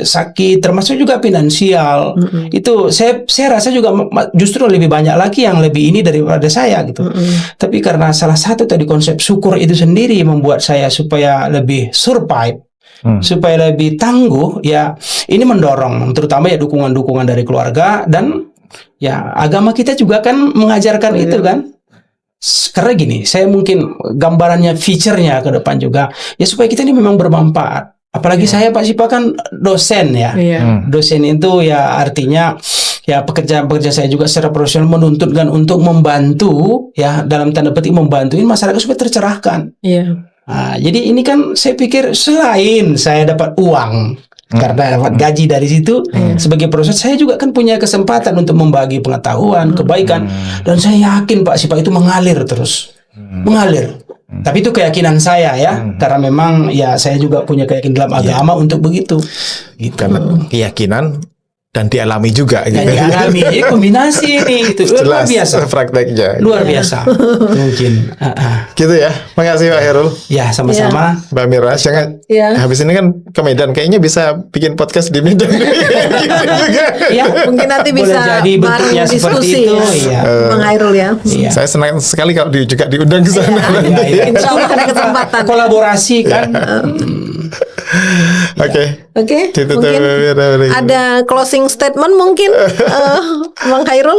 sakit, termasuk juga finansial. Itu saya rasa juga justru lebih banyak lagi yang lebih ini daripada saya gitu. Tapi karena salah satu tadi konsep syukur itu sendiri membuat saya supaya lebih survive, supaya lebih tangguh ya, ini mendorong terutama ya dukungan-dukungan dari keluarga dan ya agama kita juga kan mengajarkan itu kan. Karena gini, saya mungkin gambarannya feature-nya ke depan juga ya supaya kita ini memang bermanfaat. Apalagi saya Pak Sipa kan dosen ya. Dosen itu ya artinya ya pekerjaan-pekerjaan saya juga secara profesional menuntut kan untuk membantu ya, dalam tanda petik membantuin masyarakat supaya tercerahkan. Nah, jadi ini kan saya pikir selain saya dapat uang karena dapat gaji dari situ, sebagai proses saya juga kan punya kesempatan untuk membagi pengetahuan, kebaikan, dan saya yakin Pak Sipa itu mengalir terus, mengalir. Tapi itu keyakinan saya ya, karena memang ya saya juga punya keyakinan dalam agama untuk begitu. Karena keyakinan dan dialami juga gitu. Dialami, ini kombinasi ini itu luar biasa. Prakteknya. Luar biasa. Mungkin. Gitu ya. Makasih Pak Khairul. Ya, sama-sama. Mbak Mira, jangan habis ini kan ke Medan, kayaknya bisa bikin podcast di Medan. Gitu juga. Ya, mungkin nanti bisa jadi bentuknya seperti itu ya. Bang Khairul ya. Saya senang sekali kalau juga diundang ke sana. Insya Allah ada kesempatan. Kolaborasi kan. Oke. Mungkin ada closing statement mungkin Bang Khairul?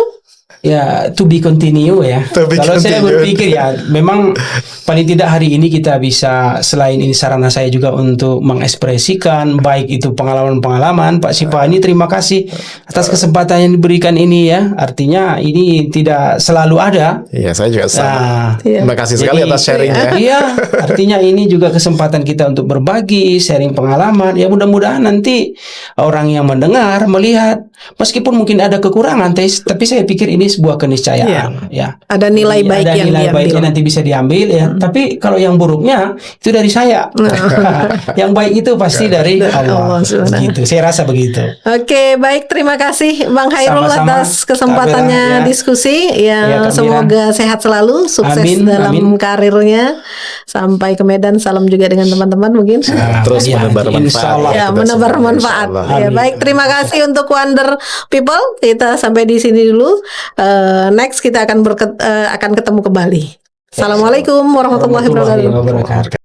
Ya, to be continue ya. Kalau saya berpikir ya, memang paling tidak hari ini kita bisa, selain ini sarana saya juga untuk mengekspresikan, baik itu pengalaman-pengalaman, Pak Sipa, ini terima kasih atas kesempatan yang diberikan ini ya. Artinya ini tidak selalu ada. Iya, saya juga sama. Terima kasih sekali atas sharingnya. Iya, artinya ini juga kesempatan kita untuk berbagi, sharing pengalaman. Ya mudah-mudahan nanti orang yang mendengar, melihat, meskipun mungkin ada kekurangan, tapi saya pikir ini sebuah keniscayaan, ya. Ada nilai baik ada yang nilai diambil. baiknya nanti bisa diambil ya. Tapi kalau yang buruknya itu dari saya. Yang baik itu pasti dari Allah. Gitu. Saya rasa begitu. Oke, baik, terima kasih Bang Khairul atas kesempatannya diskusi. Ya, semoga sehat selalu, sukses dalam karirnya. Sampai ke Medan, salam juga dengan teman-teman mungkin. Terus menebar manfaat. Ya, menebar manfaat. Ya, baik, terima kasih untuk Wonder People. Kita sampai di sini dulu. Next kita akan ketemu kembali. Assalamualaikum warahmatullahi wabarakatuh.